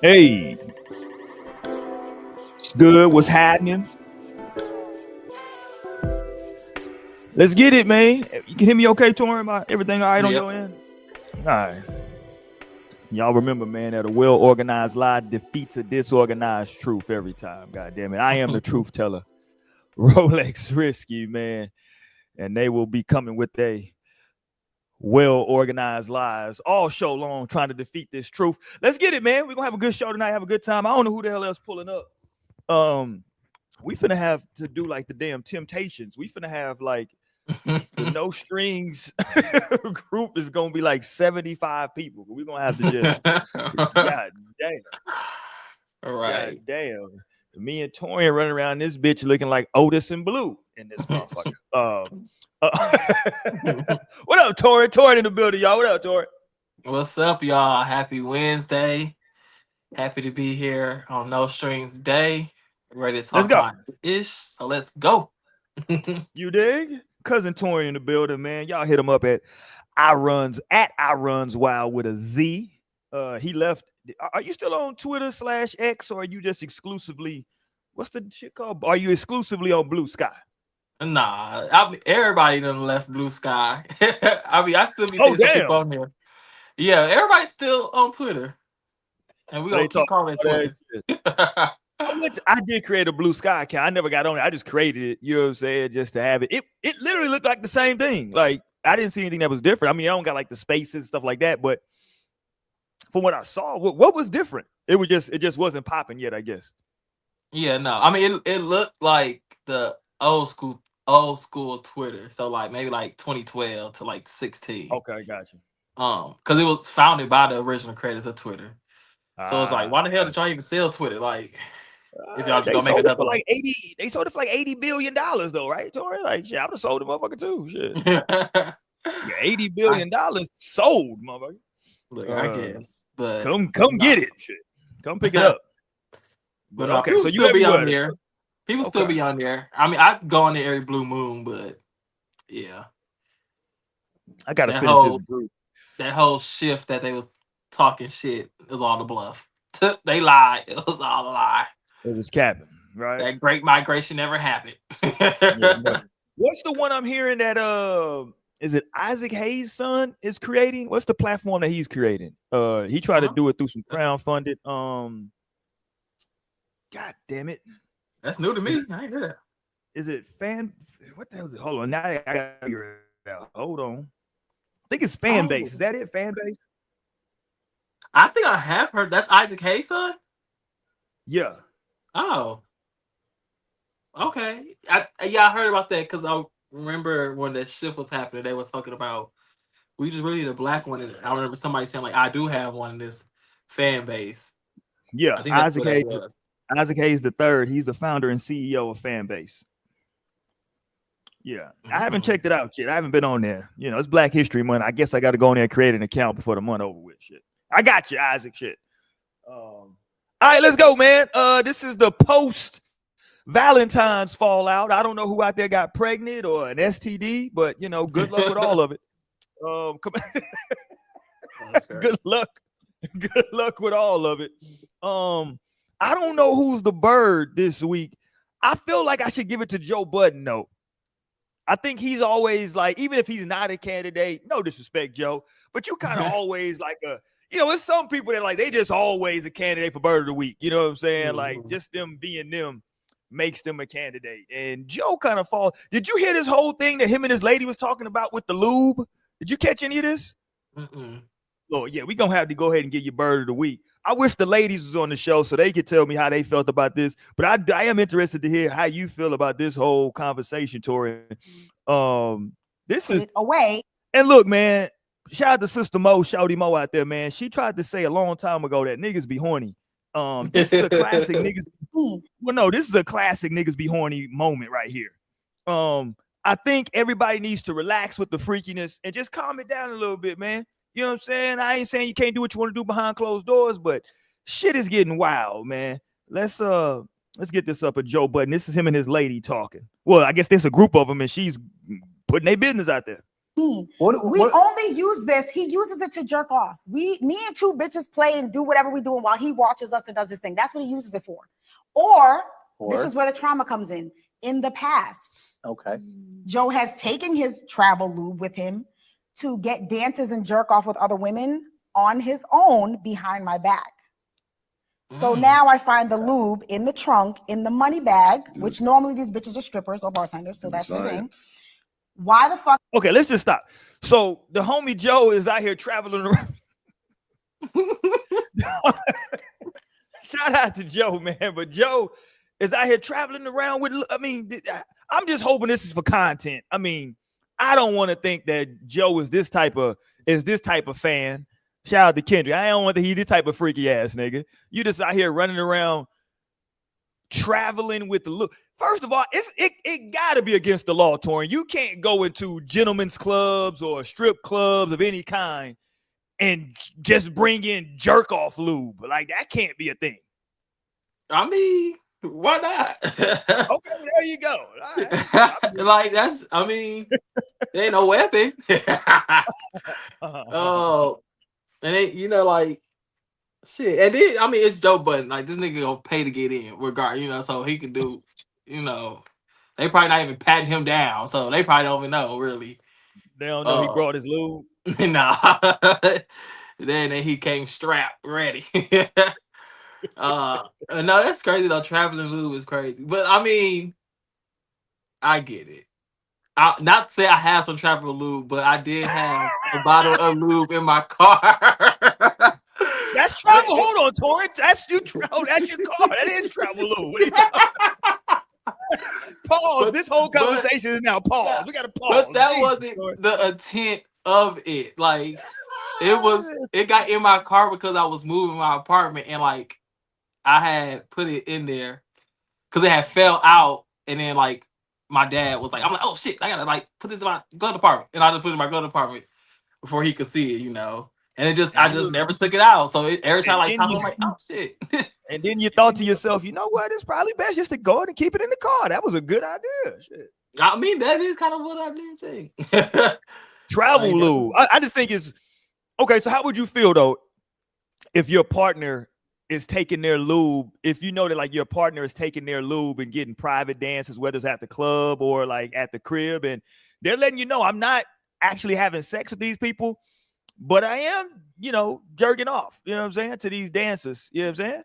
Hey, it's good. What's happening? Let's get it, man. You can hear me okay, Torin? Everything all right on Yep. your end? All right. Y'all remember, man, that a well-organized lie defeats a disorganized truth every time. God damn it. I am the truth teller. Rolex Risky, man. And they will be coming with a well-organized lies all show long trying to defeat this truth. Let's get it, man. We're going to have a good show tonight, have a good time. I don't know who the hell else pulling up. We finna have to do like the damn Temptations. We finna have like the No Strings group is gonna be like 75 people. We're gonna have to just God damn. All God right. damn. Me and Torian running around this bitch looking like Otis and Blue in this motherfucker. What up, Torian? Torian in the building, y'all. What up, Torian? What's up, y'all? Happy Wednesday. Happy to be here on No Strings Day. Ready to Let's talk go. my ish. So let's go. You dig? Cousin Torian in the building, man. Y'all hit him up at iRunsWild with a Z. He left. Are you still on Twitter /X or are you just exclusively? What's the shit called? Are you exclusively on Blue Sky? Nah, everybody done left Blue Sky. I still be Oh seeing some people damn! on here. Yeah, everybody's still on Twitter. And we're So going they to keep talk calling it about that Twitter. shit. I did create a Blue Sky account. I never got on it. I just created it. You know what I'm saying? Just to have it. It literally looked like the same thing. Like I didn't see anything that was different. I mean, I don't got like the spaces and stuff like that, but from what I saw, what was different? It just wasn't popping yet, I guess. Yeah, no. I mean, it looked like the old school Twitter. So like maybe like 2012 to like 16. Okay, got you. Because it was founded by the original creators of Twitter. So it's like, Ah, why the hell did y'all even sell Twitter? Like, if y'all just they gonna make sold it another for one. like 80. They sold it for like $80 billion though, right, Tori? Like shit, I would have sold the motherfucker too. Shit. Yeah, $80 billion sold, motherfucker. Look, I guess, but Come get no. it. Shit. Come pick it up. But But no, okay, people so you still be on everywhere. there. People still Okay. be on there. I mean, I go on there every blue moon, but yeah, I gotta that finish this whole brew. that whole shift that they was talking shit was all the bluff. They lied. It was all a lie. It was capping, right? That great migration never happened. Yeah, never. What's the one I'm hearing that is it Isaac Hayes' son is creating? What's the platform that he's creating? He tried to Huh? do it through some That's crowdfunded. God damn it. that's new to Is me. it I ain't hear that. is it fan what the hell is it? Hold on. Now I gotta figure it out. Hold on. I think it's fan base. Oh, Is that it? Fan base? I think I have heard that's Isaac Hayes' son. Yeah. Oh, okay. I heard about that because I remember when the shift was happening, they were talking about we just really need a black one. And I remember somebody saying like, I do have one in this fan base. I Yeah. think that's what that was. Isaac Hayes the third. He's the founder and CEO of Fanbase. Yeah, I haven't Mm. checked it out yet. I haven't been on there. You know, it's Black History Month. I guess I got to go in there and create an account before the month over with. Shit, I got you, Isaac. Shit. All right, let's go, man. This is the post Valentine's fallout. I don't know who out there got pregnant or an STD, but you know, good luck with all of it. Come good luck. Good luck with all of it. I don't know who's the bird this week. I feel like I should give it to Joe Budden, though. I think he's always like, even if he's not a candidate, no disrespect, Joe, but you kind of always like it's some people that like they just always a candidate for bird of the week. You know what I'm saying? Like just them being them makes them a candidate. And Joe kind of falls. Did you hear this whole thing that him and his lady was talking about with the lube? Did you catch any of this? Lord, yeah, we're gonna have to go ahead and get your bird of the week. I wish the ladies was on the show so they could tell me how they felt about this. But I am interested to hear how you feel about this whole conversation, Tori. This is away. And look, man, shout out to Sister Mo, Shouty Mo out there, man. She tried to say a long time ago that niggas be horny. This is a classic niggas. Well, no, this is a classic niggas be horny moment right here. I think everybody needs to relax with the freakiness and just calm it down a little bit, man. You know what I'm saying? I ain't saying you can't do what you want to do behind closed doors, but shit is getting wild, man. Let's get this up at Joe Budden. This is him and his lady talking. Well, I guess there's a group of them, and she's putting their business out there. We only use this. He uses it to jerk off. Me and two bitches play and do whatever we're doing while he watches us and does his thing. That's what he uses it for. Or this is where the trauma comes in. In the past, Joe has taken his travel lube with him to get dances and jerk off with other women on his own behind my back. So now I find the lube in the trunk, in the money bag, which normally these bitches are strippers or bartenders, so that's the thing. Why the fuck? Okay, let's just stop. So the homie Joe is out here traveling around. Shout out to Joe, man. But Joe is out here traveling around with, I mean, I'm just hoping this is for content. I mean, I don't want to think that Joe is this type of fan. Shout out to Kendrick. I don't want to think he's this type of freaky ass nigga. You just out here running around traveling with the look. First of all, it gotta be against the law, Torin. You can't go into gentlemen's clubs or strip clubs of any kind and just bring in jerk off lube. Like, that can't be a thing. I mean, why not? Okay, there you go. Right. Like, that's, I mean, there ain't no weapon. And it, you know, like, shit. And then, I mean, it's Joe Budden. Like, this nigga gonna pay to get in, regard, you know, so he can do, you know, they probably not even patting him down, so they probably don't even know, really. They don't know he brought his lube. Nah. then he came strapped, ready. No, that's crazy though. Traveling lube is crazy. But I mean, I get it. Not to say I have some travel lube, but I did have a bottle of lube in my car. That's travel. Hold on, Torin. That's your car. That is travel lube. What are you talking about? Pause. This whole conversation is now pause. We gotta pause. But that wasn't the intent of it. Like, it got in my car because I was moving my apartment, and like I had put it in there because it had fell out, and then like my dad was like, I'm like, oh shit, I gotta like put this in my glove compartment, and I just put it in my glove compartment before he could see it, you know. And I just never took it out. So every time I'm like, oh shit. And then you thought to yourself, you know what? It's probably best just to go ahead and keep it in the car. That was a good idea. Shit. I mean, that is kind of what I did think. Travel lube. I just think it's okay. So how would you feel though if your partner is taking their lube? If you know that like your partner is taking their lube and getting private dances, whether it's at the club or like at the crib, and they're letting you know, I'm not actually having sex with these people, but I am, you know, jerking off, you know what I'm saying, to these dancers. You know what I'm saying?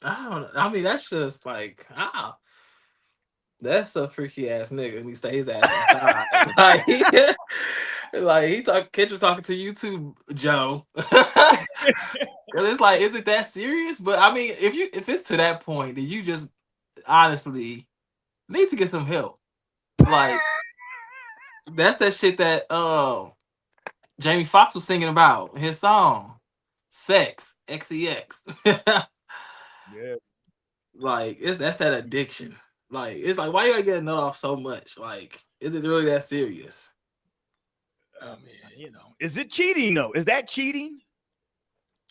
I mean, that's just like, that's a freaky ass nigga, and he stays ass inside. like Kendrick's talking to you too, Joe. It's like, is it that serious? But I mean, if it's to that point, then you just honestly need to get some help. Like, that's that shit that Jamie Foxx was singing about in his song, Sex, X-E-X. Yeah. Like, that's that addiction. Like, it's like, why you gotta get a nut off so much? Like, is it really that serious? I mean, you know, is it cheating though? Is that cheating?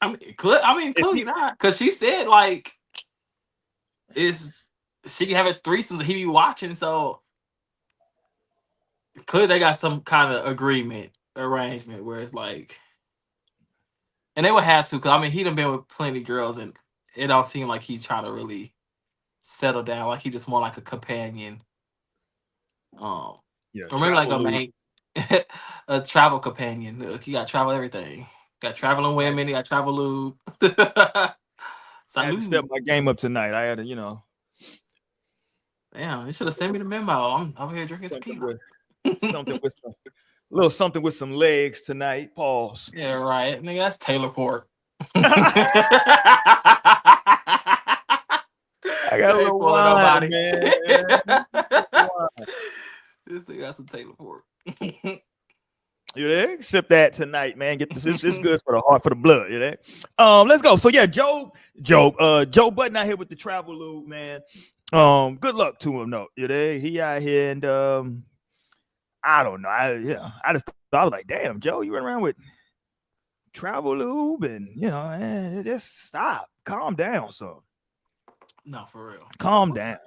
I mean, clearly not. Because she said, like, she can have a threesome and he be watching, so clearly they got some kind of arrangement where it's like, and they would have to, because I mean, he done been with plenty of girls, and it don't seem like he's trying to really settle down. Like, he just more like a companion. Or maybe like a travel companion. Look, he got travel everything. Got traveling women. He got travel lube. I had to step my game up tonight. I had to, you know. Damn, you should have sent me the memo. I'm over here drinking tequila. Something with some legs tonight. Pause. Yeah, right. Nigga, that's Taylor Port. I got a little wine, man. This thing got some Taylor Port. You there? Sip that tonight, man. Get this. It's good for the heart, for the blood. You there? Let's go. So yeah, Joe Budden out here with the travel lube, man. Good luck to him, though. You there? He out here, and I don't know. I was like, damn, Joe, you run around with travel lube, and you know, just stop, calm down, so. No, for real. Calm down.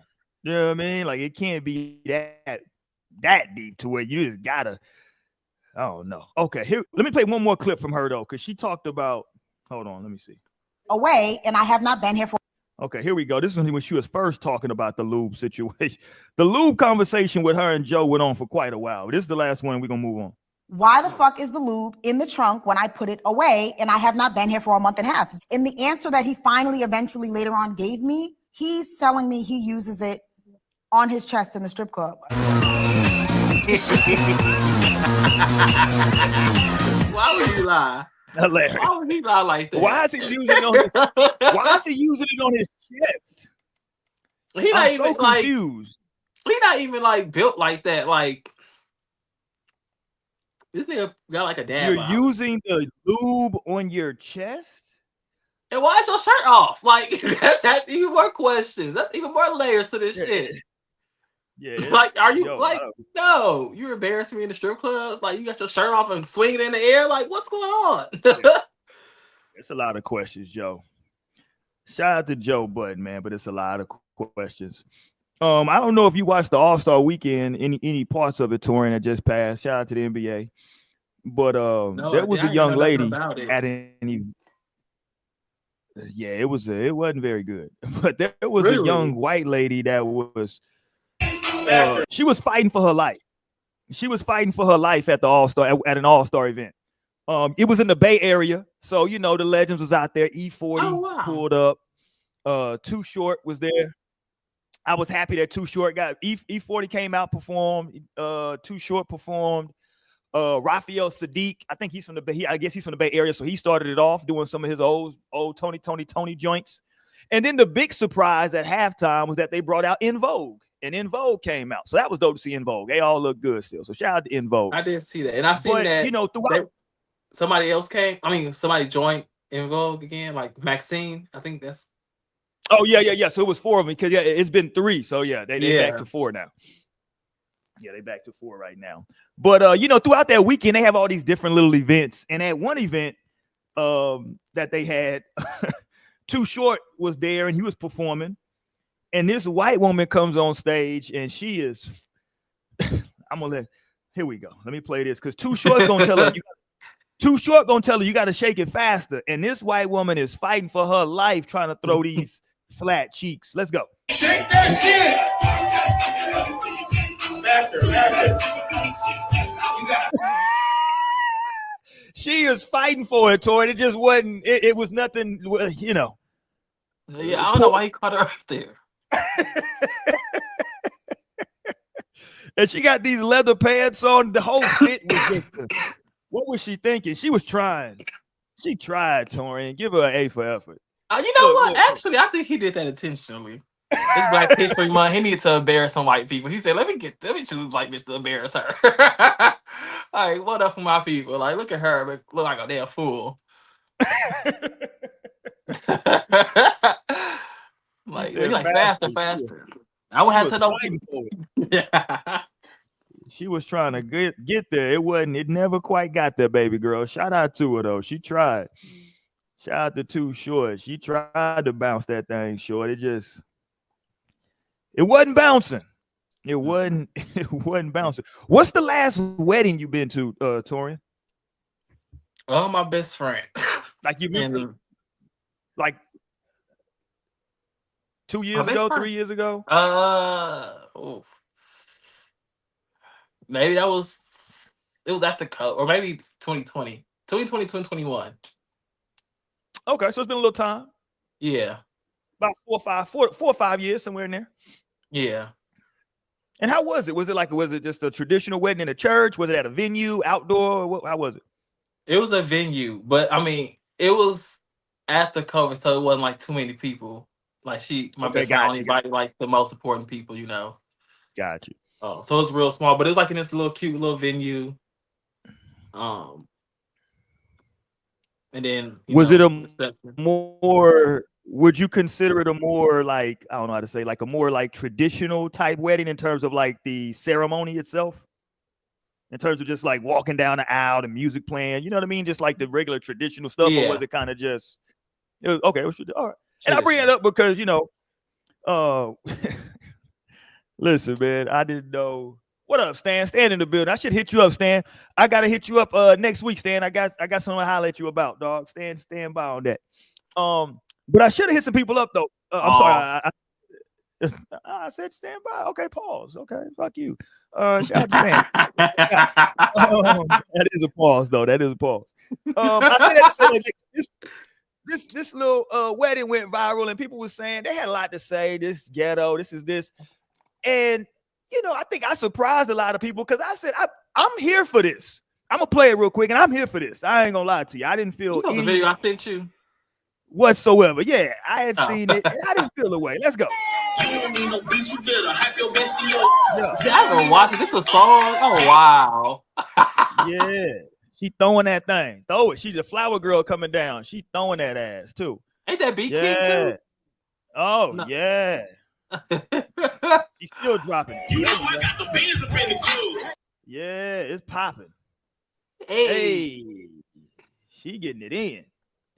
You know what I mean? Like, it can't be that that deep to it. You just gotta. I don't know. Okay, here. Let me play one more clip from her though, because she talked about. Hold on. Let me see. Away, and I have not been here for. Okay, here we go. This is when she was first talking about the lube situation. The lube conversation with her and Joe went on for quite a while. This is the last one. We're gonna move on. Why the fuck is the lube in the trunk when I put it away and I have not been here for a month and a half? And the answer that he finally eventually later on gave me, he's telling me he uses it on his chest in the strip club. Why would you lie? Hilarious. Why would he lie like that? Why is he using it on his, why is he using it on his chest? He not I'm even so like confused. he not even like built like that. Like this nigga got like a dad. You're using the lube on your chest? And why is your shirt off? Like that's even more questions. That's even more layers to this shit. Yeah. Like, are you like no? You're embarrassing me in the strip clubs. Like you got your shirt off and swinging in the air. Like what's going on? It's a lot of questions, Joe. Shout out to Joe Budden, man, but it's a lot of questions. I don't know if you watched the All-Star Weekend, any parts of it, Torian, that just passed. Shout out to the NBA. But no, there was a young lady at any. Yeah, it wasn't very good. But there was a young white lady that was she was fighting for her life. She was fighting for her life at the All-Star at an All-Star event. It was in the Bay Area, so you know the legends was out there. E40 pulled up. Too Short was there. I was happy that Too Short got E40 came out, performed. Too Short performed. Raphael Sadiq, I think he's from the Bay. I guess he's from the Bay Area, so he started it off doing some of his old Tony joints. And then the big surprise at halftime was that they brought out In Vogue, and In Vogue came out, so that was dope to see In Vogue. They all look good still. So shout out to In Vogue. I didn't see that, and I seen that. You know, throughout somebody else came. I mean, somebody joined In Vogue again, like Maxine. I think that's. Oh yeah. So it was 4 of them because it's been 3. So yeah, they back to 4 now. Yeah, they back to 4 right now. But you know, throughout that weekend, they have all these different little events. And at one event that they had, Too Short was there and he was performing. And this white woman comes on stage and she is here we go. Let me play this because Too Short's gonna tell her Too Short gonna tell her you gotta shake it faster. And this white woman is fighting for her life trying to throw these flat cheeks. Let's go. Shake that shit. Faster. She is fighting for it, Tori. It just wasn't. It was nothing. You know. Yeah, I don't know why he caught her up there. And she got these leather pants on. The whole fit was different. What was she thinking? She was trying. She tried, Tori. Give her an A for effort. You know what? Actually, I think he did that intentionally. It's Black History Month. He needs to embarrass some white people. He said, "Let me choose white bitch to embarrass her." All right, what up for my people? Like, look at her, but look like a damn fool. like faster. I would have to know. Yeah. She was trying to get there. It never quite got there, baby girl. Shout out to her though. She tried. Shout out to Too Short. She tried to bounce that thing short. It wasn't bouncing. It wasn't bouncing. What's the last wedding you've been to, Torian? Oh, my best friend. Like you've been like 2 years ago, 3 years ago? Maybe it was after COVID, or maybe 2020, 2021. Okay, so it's been a little time. Yeah. About 4 or 5 years, somewhere in there. Yeah. And how was it? Was it just a traditional wedding in a church? Was it at a venue, outdoor? How was it? It was a venue, but I mean, it was after COVID, so it wasn't like too many people. Like my best friend only invited like the most important people, you know. Got you. Oh, so it's real small, but it was like in this little cute little venue. And then was it a more? Would you consider it a more like, I don't know how to say, like a more like traditional type wedding in terms of like the ceremony itself? In terms of just like walking down the aisle and music playing, you know what I mean? Just like the regular traditional stuff, or was it kind of just? It was okay. All right. And I bring it up because listen, man, I didn't know What up, Stan? Stan in the building. I should hit you up, Stan. I gotta hit you up next week, Stan. I got something to holler at you about, dog. Stand by on that. But I should have hit some people up though. I'm sorry. I said stand by. Okay, pause. Okay, fuck you. Shout out to Stan. That is a pause though. That is a pause. I said that to say like, this little wedding went viral and people were saying they had a lot to say. This ghetto. This is this, and you know I think I surprised a lot of people because I said I'm here for this. I'm gonna play it real quick and I'm here for this. I ain't gonna lie to you. I didn't feel the video I sent you whatsoever. Yeah, I had seen it. And I didn't feel the way. Let's go. Yeah. I go watch it. This is a song. Oh wow. Yeah, she throwing that thing. Throw it. She's a flower girl coming down. She throwing that ass too. Ain't that Big Yeah. King too? Oh no. Yeah. She's still dropping it. Yeah, it's popping. Hey. She getting it in.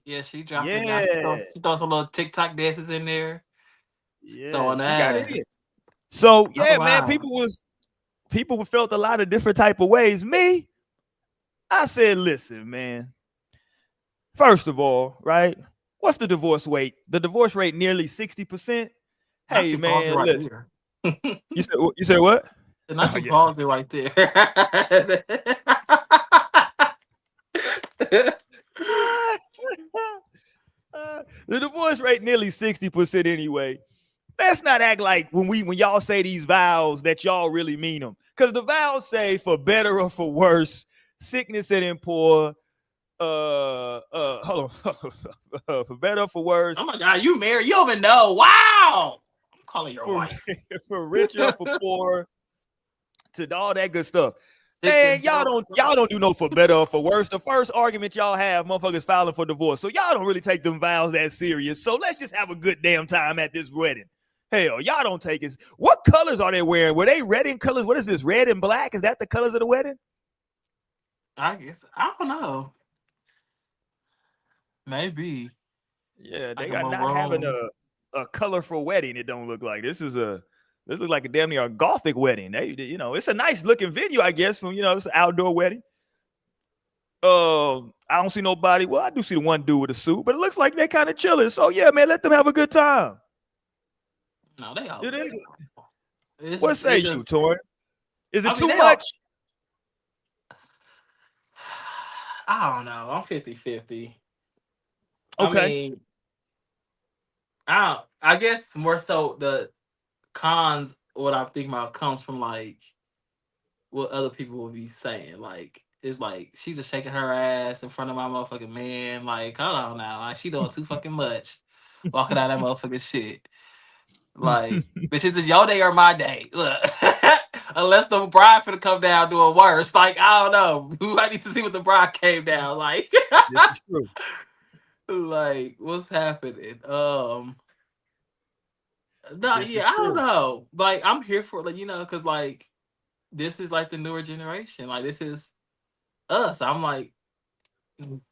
Yeah, she dropping it. Yeah. She throw some little TikTok dances in there. Yeah, Throwing she that. got it in. So yeah, Oh, man, wow. people felt a lot of different type of ways. Me, I said, listen, man. First of all, right? What's the divorce rate? The divorce rate nearly 60%. Hey man, Right listen. You said what? Not you pause it right there. The divorce rate nearly 60% anyway. Let's not act like when y'all say these vows that y'all really mean them. Because the vows say for better or for worse, sickness and poor, hold on. For better or for worse. Oh my God, you married? You don't even know. Wow. I'm calling your wife. For richer or for poor, to all that good stuff. Man, y'all don't do no for better or for worse. The first argument y'all have, motherfuckers filing for divorce. So y'all don't really take them vows that serious. So let's just have a good damn time at this wedding. Hell, y'all don't take it. What colors are they wearing? Were they red in colors? What is this? Red and black? Is that the colors of the wedding? I guess. I don't know. Maybe. Yeah, they got not having a colorful wedding. It don't look like this looks like a damn near a gothic wedding. It's a nice looking video, I guess, from it's an outdoor wedding. I don't see nobody. Well, I do see the one dude with a suit, but it looks like they're kind of chilling. So yeah, man, let them have a good time. No, they all. What say you, Torin? Is it too much? I don't know. I'm 50-50. Okay. I mean, I guess more so the cons, what I'm thinking about comes from like what other people will be saying. Like, it's like she's just shaking her ass in front of my motherfucking man. Like, hold on now. Like, she doing too fucking much. Walking out that motherfucking shit. Like, bitch, is it your day or my day? Look. Unless the bride finna come down doing worse. Like, I don't know. I need to see what the bride came down. Like, this is true. Like, what's happening? I don't know. Like, I'm here for because like this is like the newer generation. Like, this is us. I'm like,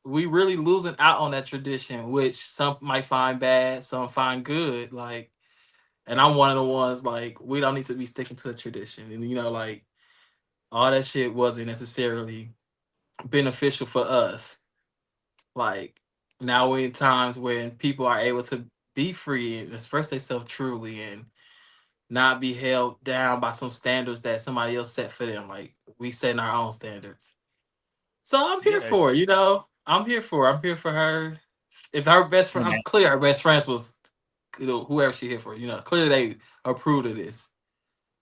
we really losing out on that tradition, which some might find bad, some find good. Like, and I'm one of the ones like we don't need to be sticking to a tradition, and like all that shit wasn't necessarily beneficial for us. Like, now we're in times when people are able to be free and express themselves truly and not be held down by some standards that somebody else set for them. Like, we setting our own standards. So I'm here for it, I'm here for her. If her best friend, I'm clear her best friends was whoever she here for, clearly they approved of this.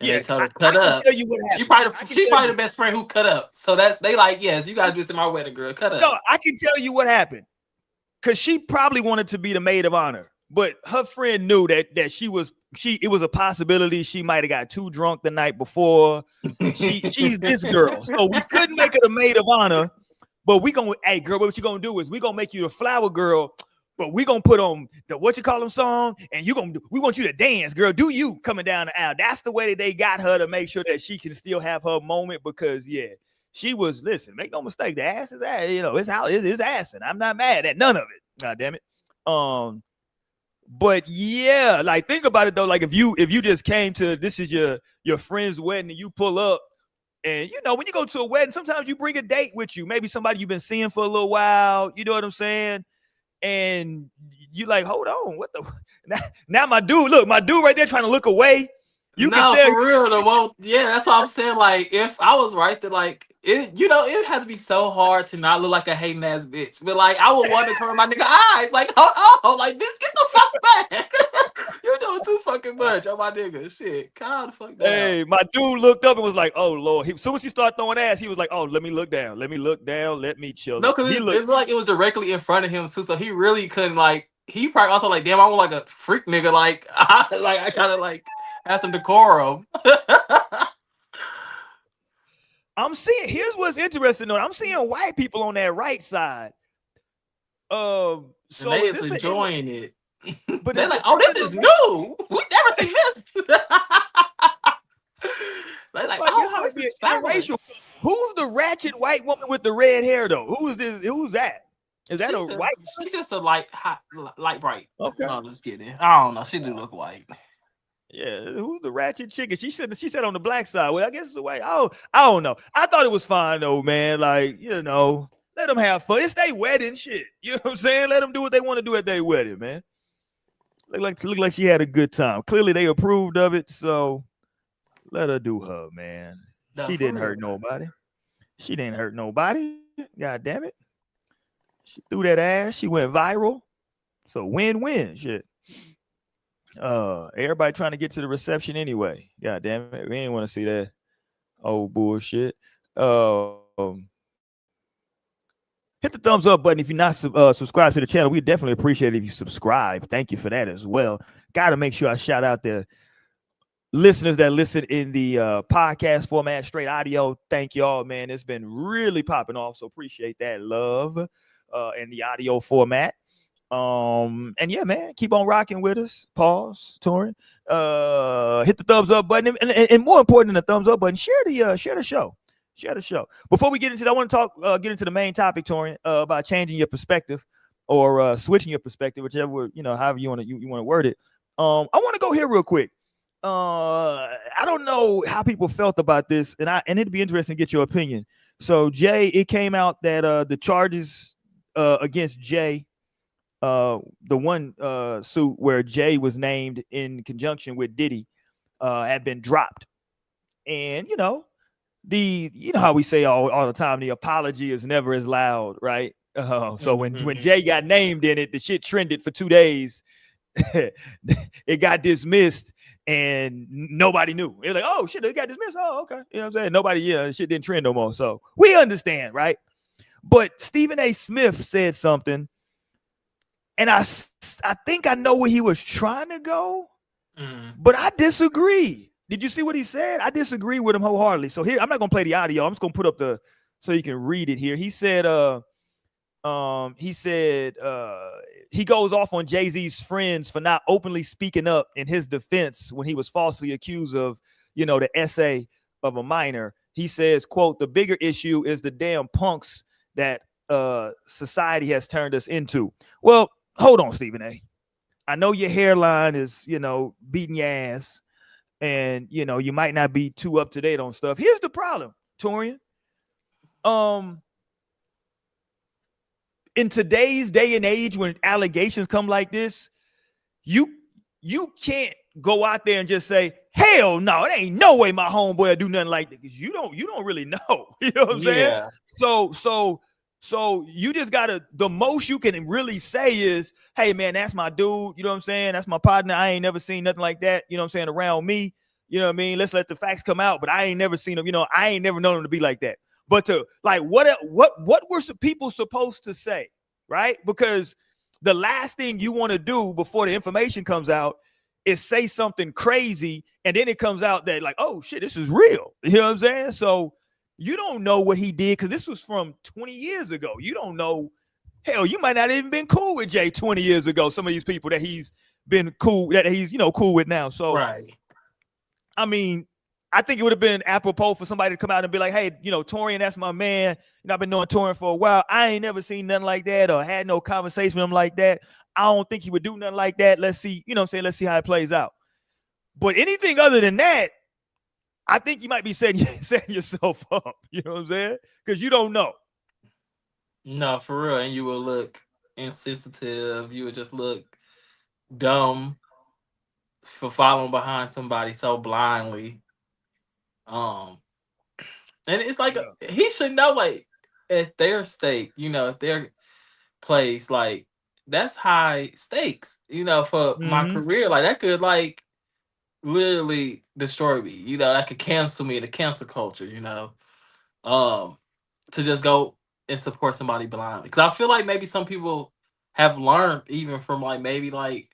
And they told her cut up. Tell you what happened. She probably the best friend who cut up. So they like, yes, you gotta do this in my wedding, girl. Cut up. No, I can tell you what happened. Cause she probably wanted to be the maid of honor, but her friend knew that it was a possibility she might have got too drunk the night before. She's this girl. So we couldn't make her the maid of honor, but hey girl, what you gonna do is we gonna make you the flower girl. But we gonna put on the song, and we want you to dance, girl. Do you coming down the aisle? That's the way that they got her to make sure that she can still have her moment. Because she was. Listen, make no mistake, the ass is ass. It's how it's ass, and I'm not mad at none of it. God damn it. But yeah, like think about it though. Like if you just came to this is your friend's wedding and you pull up And you know, when you go to a wedding, sometimes you bring a date with you, maybe somebody you've been seeing for a little while. You know what I'm saying? And you like, hold on, what the? Now my dude right there trying to look away. You can No, tell. for real. That's what I'm saying. Like, if I was right, that like it, it had to be so hard to not look like a hating ass bitch. But like, I would want to turn my nigga eyes. Like, oh, like, bitch, get the fuck back. You're doing too fucking much on my nigga. Shit, calm the fuck down. Hey, my dude looked up and was like, "Oh Lord!" As soon as he started throwing ass, he was like, "Oh, let me look down. Let me look down. Let me chill." No, because it looked like it was directly in front of him too, so he really couldn't like. He probably also like, damn, I want like a freak nigga. Like, I kind of like have some decorum. I'm seeing. Here's what's interesting though. I'm seeing white people on that right side. So and they is enjoying it. But they're like, oh, this is new. We never seen this. They're like, oh, this is interracial. Who's the ratchet white woman with the red hair though? Who is this? Who's that? Is that a white? She just a light bright. Okay. No, just kidding. I don't know. She do look white. Yeah, who's the ratchet chicken? She said on the black side. Well, I guess it's the white. I don't know. I thought it was fine though, man. Like, you know, let them have fun. It's their wedding shit. You know what I'm saying? Let them do what they want to do at their wedding, man. Look like she had a good time. Clearly they approved of it, so let her do her, man. No, she didn't hurt nobody. She didn't hurt nobody. God damn it. She threw that ass. She went viral. So win-win shit. Everybody trying to get to the reception anyway. God damn it. We ain't want to see that old bullshit. Hit the thumbs up button if you're not subscribed to the channel. We definitely appreciate it if you subscribe. Thank you for that as well. Got to make sure I shout out the listeners that listen in the podcast format, straight audio. Thank y'all, man. It's been really popping off, so appreciate that love in the audio format. And yeah, man, keep on rocking with us. Pause, Torin. Hit the thumbs up button, and more important than the thumbs up button, share the show. Share the show. Before we get into that, I want to get into the main topic, Torin, about changing your perspective or switching your perspective, whichever, however you want to word it. I want to go here real quick. I don't know how people felt about this, and it'd be interesting to get your opinion. So, Jay, it came out that the charges against Jay, the one suit where Jay was named in conjunction with Diddy, had been dropped, and you know how we say all the time, the apology is never as loud, right? So when Jay got named in it, the shit trended for 2 days. It got dismissed and nobody knew. It was like, oh shit, it got dismissed. Oh, okay. You know what I'm saying? Nobody, shit didn't trend no more. So we understand, right? But Stephen A. Smith said something, and I think I know where he was trying to go, but I disagree. Did you see what he said? I disagree with him wholeheartedly. So here, I'm not gonna play the audio. I'm just gonna put up so you can read it here. He said, he goes off on Jay-Z's friends for not openly speaking up in his defense when he was falsely accused of, the essay of a minor. He says, quote, "The bigger issue is the damn punks that society has turned us into." Well, hold on, Stephen A. I know your hairline is, beating your ass. And you might not be too up to date on stuff. Here's the problem, Torian. In today's day and age, when allegations come like this, you can't go out there and just say, "Hell no, it ain't no way my homeboy will do nothing like that," because you don't really know. You know what I'm saying? So you just the most you can really say is, "Hey man, that's my dude." You know what I'm saying? That's my partner. I ain't never seen nothing like that. You know what I'm saying? Around me. You know what I mean? Let's let the facts come out. But I ain't never seen him. I ain't never known him to be like that. But to like, what were some people supposed to say, right? Because the last thing you want to do before the information comes out is say something crazy, and then it comes out that like, oh shit, this is real. You know what I'm saying? So you don't know what he did because this was from 20 years ago. You don't know. Hell, you might not even been cool with Jay 20 years ago. Some of these people that he's been cool, that he's cool with now. So right. I mean, I think it would have been apropos for somebody to come out and be like, "Hey, Torian, that's my man. I've been knowing Torian for a while. I ain't never seen nothing like that or had no conversation with him like that. I don't think he would do nothing like that. Let's see, let's see how it plays out." But anything other than that, I think you might be setting yourself up. You know what I'm saying? Because you don't know. No, for real. And you will look insensitive. You would just look dumb for following behind somebody so blindly. Um, and it's like Yeah. he should know, like at their stake, at their place, like that's high stakes, for my Mm-hmm. career. Like that could like literally destroy me. That could cancel me, the cancel culture. Um, to just go and support somebody blindly. Because I feel like maybe some people have learned even from like maybe like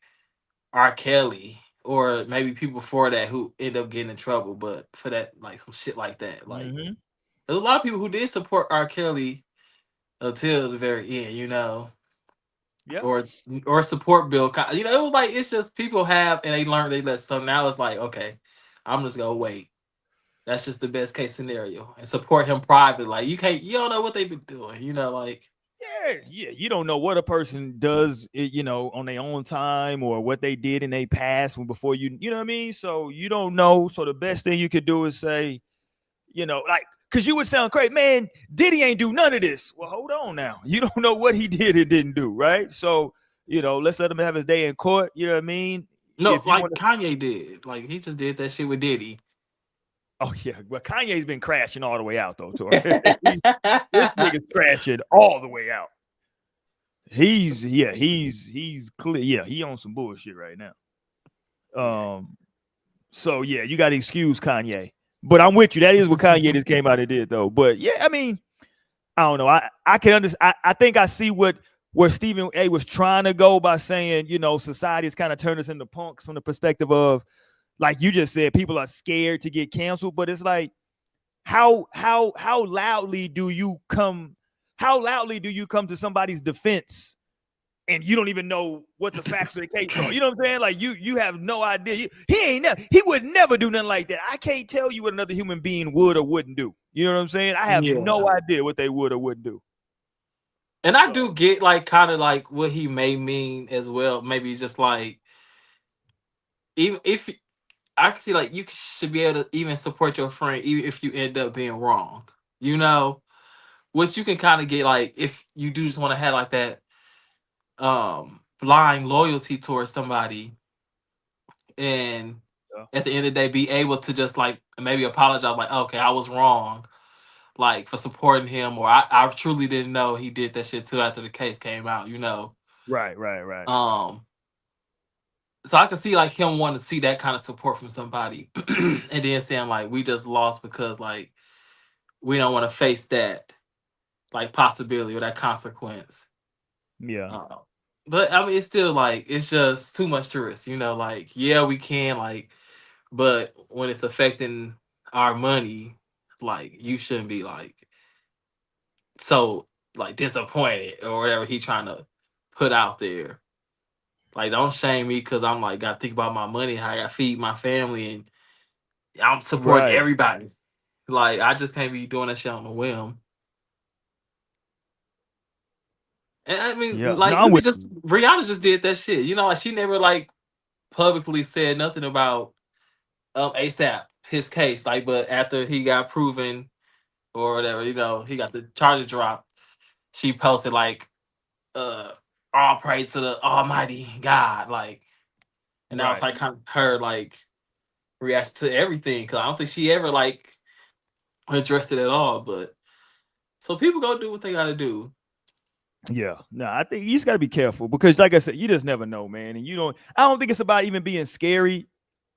R. Kelly or maybe people before that who end up getting in trouble, but for that like some shit like that. Like Mm-hmm. there's a lot of people who did support R. Kelly until the very end, Yeah. or support Bill Cosby. It was like it's just people have and they learned they let. So now it's like, okay, I'm just gonna wait. That's just the best case scenario and support him privately. Like you don't know what they've been doing. Like Yeah. You don't know what a person does, on their own time or what they did in their past before you know what I mean? So you don't know. So the best thing you could do is say, like, because you would sound crazy, man. Diddy ain't do none of this. Well, hold on now. You don't know what he did and didn't do, right? So, let's let him have his day in court. You know what I mean? no, If you like want to, Kanye did. Like he just did that shit with Diddy. oh yeah, well, Kanye's been crashing all the way out though, Tor. This nigga's crashing all the way out. He's clear. Yeah, he on some bullshit right now. So yeah, you got to excuse Kanye. But I'm with you. That is what Kanye just came out and did though. But yeah, I mean, I don't know. I can understand. I think I see where Stephen A was trying to go by saying, society has kind of turned us into punks from the perspective of, like you just said, people are scared to get canceled. But it's like, how loudly do you come? How loudly do you come to somebody's defense and you don't even know what the facts of the case are? You know what I'm saying? Like you have no idea. He would never do nothing like that. I can't tell you what another human being would or wouldn't do. You know what I'm saying? I have no Yeah. idea what they would or wouldn't do. And I do So get like kind of like what he may mean as well. Maybe just like even if I can see like you should be able to even support your friend even if you end up being wrong. Which you can kind of get like if you do just want to have like that blind loyalty towards somebody and yeah. at the end of the day be able to just like maybe apologize like okay I was wrong like for supporting him or I truly didn't know he did that shit too after the case came out. Right. um so I can see like him wanting to see that kind of support from somebody and then saying like we just lost because like we don't want to face that like possibility or that consequence. Yeah. uh, but I mean it's still like it's just too much to risk, like yeah we can like but when it's affecting our money like you shouldn't be like so like disappointed or whatever he trying to put out there. Like don't shame me because I'm like gotta think about my money, how I gotta feed my family and I'm supporting Right. everybody. Like I just can't be doing that shit on a whim. And I mean, Yeah. No, like I'm look at with just you. Rihanna just did that shit. Like she never like publicly said nothing about ASAP his case. Like, but after he got proven or whatever, he got the charges dropped. She posted like uh all praise to the Almighty God, like, and that was Right. like kind of her like reaction to everything because I don't think she ever like addressed it at all. But so people go do what they gotta do. Yeah. No, I think you just got to be careful because, like I said, you just never know, man. And I don't think it's about even being scary.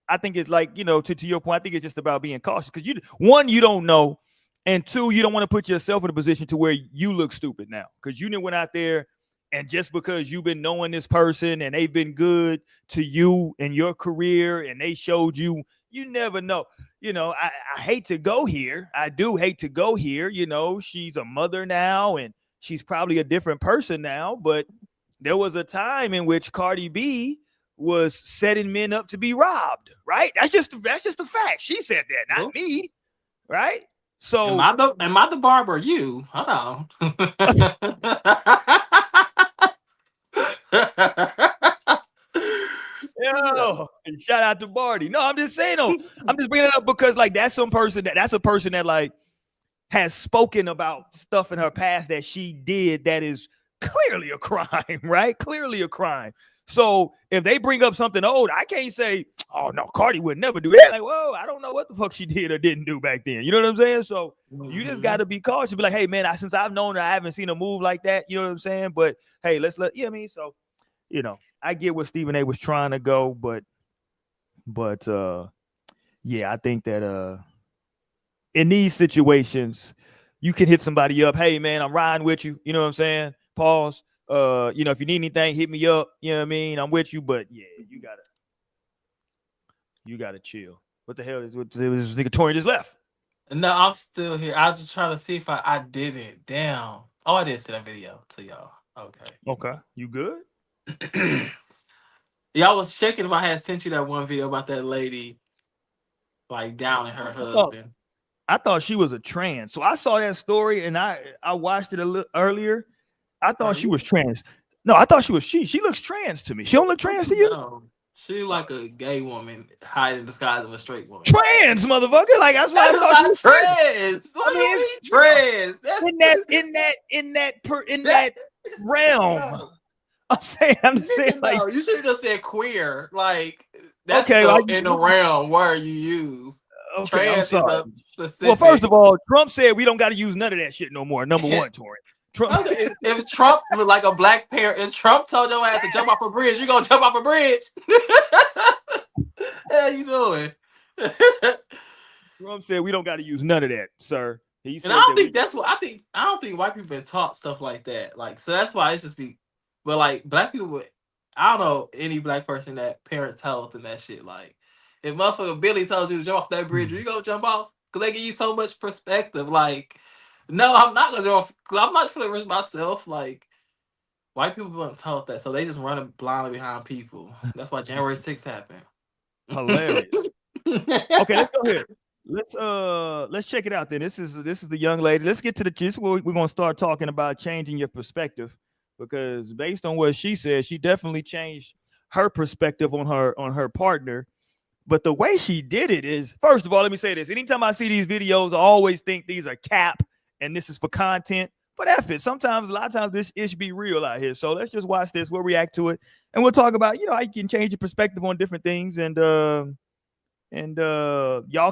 I think it's like, to your point, I think it's just about being cautious because one, you don't know. And two, you don't want to put yourself in a position to where you look stupid now because you went out there and just because you've been knowing this person and they've been good to you in your career and they showed you, you never know. I hate to go here. I do hate to go here. She's a mother now and she's probably a different person now, but there was a time in which Cardi B was setting men up to be robbed, right? That's just a fact. She said that, not Well, me, right? am So, I the barber? Or you? Hold on. yo, Shout out to Barty. No, I'm just saying though. I'm just bringing it up because like that's a person that like has spoken about stuff in her past that she did that is clearly a crime, right? Clearly a crime. So if they bring up something old, I can't say, oh no, Cardi would never do that. Like, whoa, I don't know what the fuck she did or didn't do back then. You know what I'm saying? So you just got to be cautious. Be like, hey man, since I've known her, I haven't seen a move like that. You know what I'm saying? But hey, you know what I mean? So, you know, I get where Stephen A was trying to go, but yeah, I think that in these situations, you can hit somebody up. Hey man, I'm riding with you. You know what I'm saying? Pause. You know, if you need anything, hit me up. You know what I mean? I'm with you, but yeah, you gotta chill. What the hell is this nigga Torian just left? No, I'm still here. I was just trying to see if I did it. Damn. Oh, I did see that video to y'all. Okay. You good? Yeah, I was checking if I had sent you that one video about that lady like downing her husband. I thought she was a trans. So I saw that story and I watched it a little earlier. I thought she was trans. No, I thought she was she. She looks trans to me. She don't look trans to you? No. She like a gay woman hiding in the disguise of a straight woman. Trans, motherfucker. Like that's why I thought she was trans. I mean, it's trans. In that realm. I'm saying like no, you should have just said queer. Like that's okay, like, in the realm where you use. Okay, trans I'm sorry. Specific. Well, first of all, Trump said we don't got to use none of that shit no more. Number one, Torian. Trump. If Trump was like a black parent, if Trump told your ass to jump off a bridge, you gonna jump off a bridge. How you doing? Trump said we don't got to use none of that, sir. He said, and I don't think that's what I think. I don't think white people been taught stuff like that. Like, so that's why it's just be. But like black people, I don't know any black person that parents health and that shit. Like, if motherfucker Billy told you to jump off that bridge, you gonna jump off because they give you so much perspective. Like. No, I'm not gonna jump because I'm not gonna risk myself. Like white people weren't taught that, so they just run blindly behind people. That's why January 6th happened. Hilarious. Okay, let's go here. Let's check it out then. This is the young lady. Let's get to the gist. We're gonna start talking about changing your perspective because based on what she said, she definitely changed her perspective on her partner. But the way she did it is, first of all, let me say this. Anytime I see these videos, I always think these are cap. And this is for content, but F it. Sometimes, a lot of times, this should be real out here. So let's just watch this. We'll react to it, and we'll talk about, you know, how you can change your perspective on different things. And y'all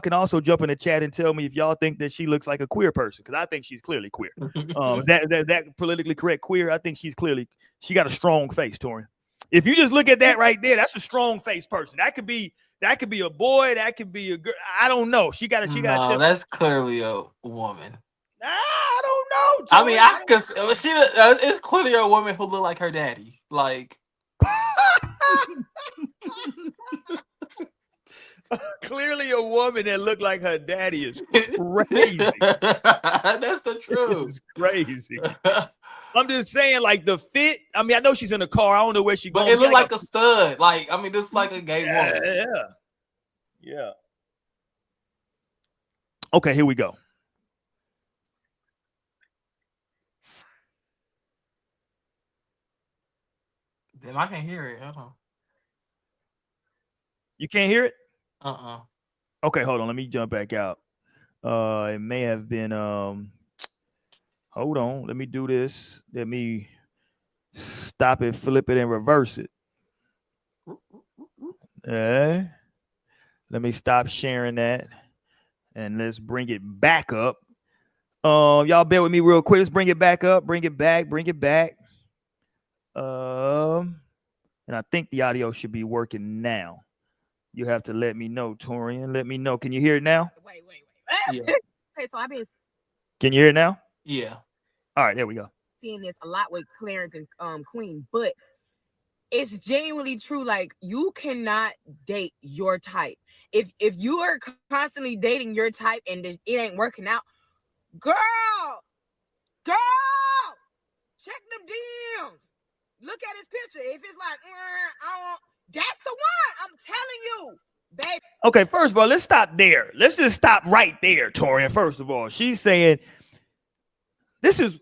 can also jump in the chat and tell me if y'all think that she looks like a queer person, because I think she's clearly queer. That politically correct queer. I think she got a strong face, Torian. If you just look at that right there, that's a strong face person. That could be a boy. That could be a girl. I don't know. She got. No, that's clearly a woman. I don't know. I mean, it's clearly a woman who look like her daddy. Like, clearly a woman that looked like her daddy is crazy. That's the truth. It's crazy. I'm just saying, like the fit. I mean, I know she's in a car. I don't know where she's going. But it looked like a stud. Like, I mean, this is like a gay woman. Yeah. Okay, here we go. Damn, I can't hear it. Hold on. You can't hear it? Okay, hold on. Let me jump back out. It may have been hold on. Let me do this. Let me stop it, flip it, and reverse it. Let me stop sharing that. And let's bring it back up. Y'all bear with me real quick. Let's bring it back up. Bring it back. And I think the audio should be working now. You have to let me know, Torian. Let me know. Can you hear it now? Wait. Yeah. Okay, so I've been. Can you hear it now? Yeah. All right, there we go. Seeing this a lot with Clarence and Queen, but it's genuinely true. Like, you cannot date your type. If you are constantly dating your type and it ain't working out, girl, check them DMs. Look at his picture. If it's like, that's the one. I'm telling you, baby. Okay, first of all, let's stop there. Let's just stop right there, Torian. First of all, she's saying this is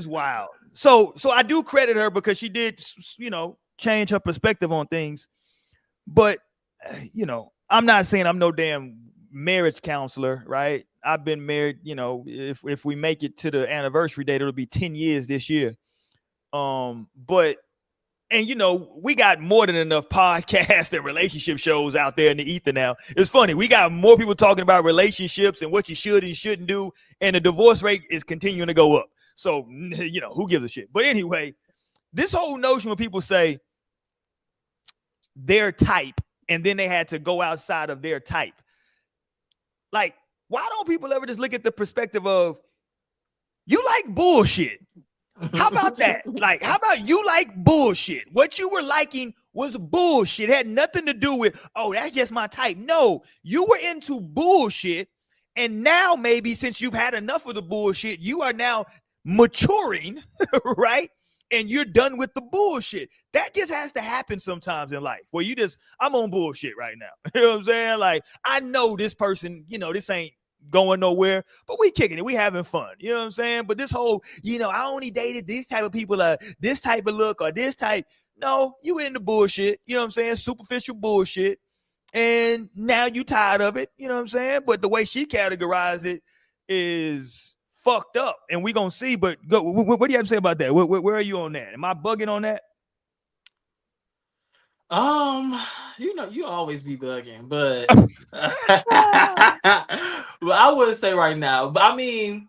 wild. So I do credit her because she did, you know, change her perspective on things. But I'm not saying I'm no damn marriage counselor, right? I've been married, if we make it to the anniversary date, it'll be 10 years this year. But we got more than enough podcasts and relationship shows out there in the ether now. It's funny. We got more people talking about relationships and what you should and shouldn't do. And the divorce rate is continuing to go up. So, who gives a shit? But anyway, this whole notion when people say their type and then they had to go outside of their type. Like, why don't people ever just look at the perspective of you like bullshit? How about that? Like, how about you like bullshit? What you were liking was bullshit. It had nothing to do with, oh, that's just my type. No, you were into bullshit. And now maybe since you've had enough of the bullshit, you are now maturing, right? And you're done with the bullshit. That just has to happen sometimes in life where I'm on bullshit right now. You know what I'm saying? Like, I know this person, this ain't going nowhere, but we kicking it. We having fun. You know what I'm saying? But this whole, I only dated these type of people, this type of look or this type. No, you into bullshit. You know what I'm saying? Superficial bullshit. And now you tired of it. You know what I'm saying? But the way she categorized it is fucked up, and we gonna see. But what do you have to say about that? Where are you on that? Am I bugging on that? You always be bugging, but well, I would say right now. But I mean,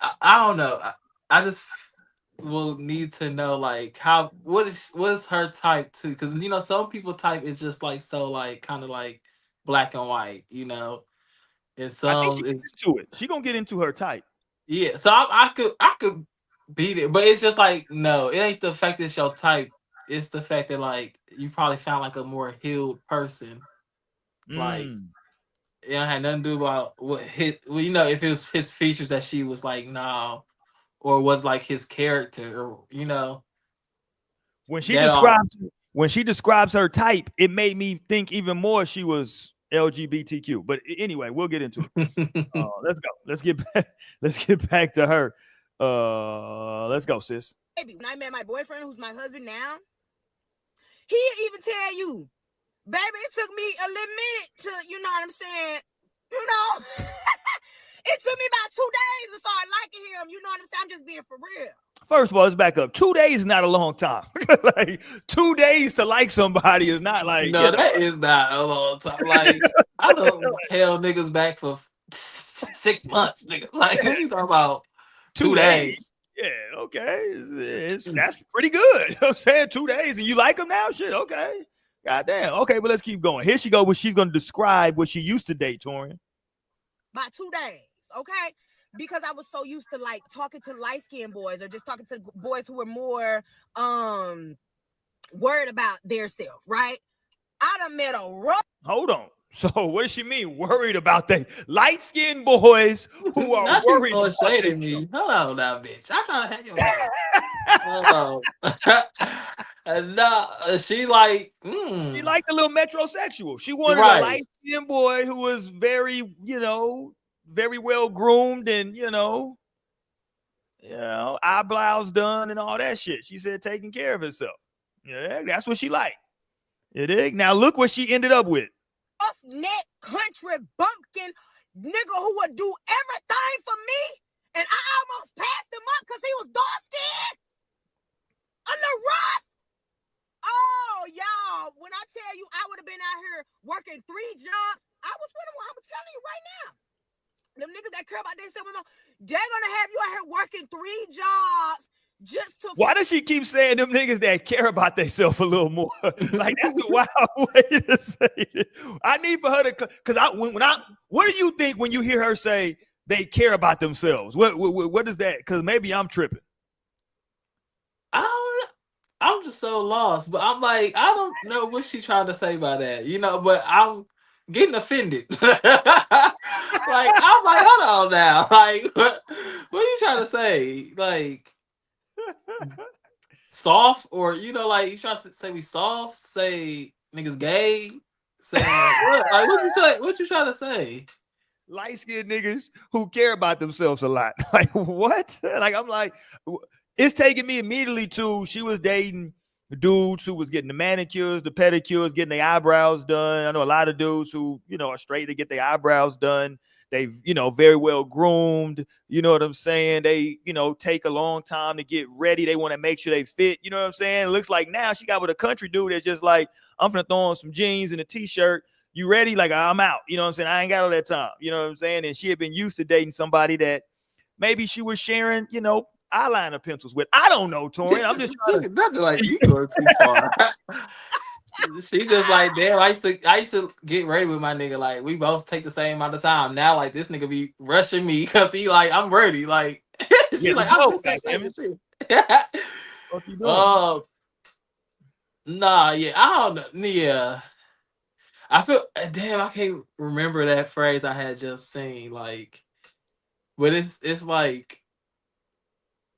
I don't know. I just will need to know like what is her type too? Because some people type is just like so like kind of like black and white, and some I think she gets into it. She gonna get into her type. Yeah, so I could beat it, but it's just like no, it ain't the fact that it's your type. It's the fact that like you probably found like a more healed person. Like it had nothing to do about if it was his features that she was like nah, or was like his character, or when she describes her type, it made me think even more she was LGBTQ. But anyway, we'll get into it. Let's go. Let's get back to her. Let's go, sis. Baby, when I met my boyfriend, who's my husband now, he even tell you, baby, it took me a little minute to, you know what I'm saying? It took me about 2 days to start liking him. You know what I'm saying? I'm just being for real. First of all, let's back up. 2 days is not a long time. Like 2 days to like somebody is not like no, that is not a long time. Like I don't held niggas back for 6 months, nigga. Like what you talking about? 2 days. Yeah, okay. That's pretty good. You know what I'm saying 2 days and you like him now? Shit, okay. Goddamn. Okay, but let's keep going. Here she go where she's gonna describe what she used to date, Torian. About 2 days, okay? Because I was so used to like talking to light-skinned boys or just talking to boys who were more worried about their self, right? I done met a rough. Hold on. So what does she mean? Worried about that light-skinned boys who are worried about shading me. Hold on now, bitch. I'm trying to have your hold on. No, she like she liked a little metrosexual. She wanted a light-skinned boy who was very, very well groomed and eyebrows done and all that shit. She said taking care of herself. Yeah, that's what she liked. It is. Now look what she ended up with. Neck country bumpkin nigga who would do everything for me, and I almost passed him up because he was dark skinned, a little rough. Oh, y'all! When I tell you, I would have been out here working 3 jobs. I was with him. I'm telling you right now, them niggas that care about themselves, they're gonna have you out here working 3 jobs. Why does she keep saying them niggas that care about themselves a little more? Like that's a wild way to say it. I need for her to, because what do you think when you hear her say they care about themselves? What is that? Because maybe I'm tripping. I'm just so lost, but I'm like, I don't know what she trying to say by that, but I'm getting offended. Like I'm like, hold on now, like what are you trying to say? Like soft, or like you trying to say we soft, say niggas gay, say what? Like what you trying to say? Light-skinned niggas who care about themselves a lot. Like what? Like I'm like, it's taking me immediately to she was dating dudes who was getting the manicures, the pedicures, getting their eyebrows done. I know a lot of dudes who, are straight to get their eyebrows done. They've, very well groomed. You know what I'm saying? They, take a long time to get ready. They want to make sure they fit. You know what I'm saying? It looks like now she got with a country dude that's just like, I'm finna throw on some jeans and a t-shirt. You ready? Like, I'm out. You know what I'm saying? I ain't got all that time. You know what I'm saying? And she had been used to dating somebody that maybe she was sharing, eyeliner pencils with. I don't know, Torian. I'm just trying to... Nothing like you going too far. She just like, damn, I used to get ready with my nigga. Like, we both take the same amount of time. Now, like, this nigga be rushing me because he like, I'm ready. Like, she like, I'm just saying shit. What you doing? Nah, yeah, I don't know. Yeah. I feel, damn, I can't remember that phrase I had just seen. Like, but it's like,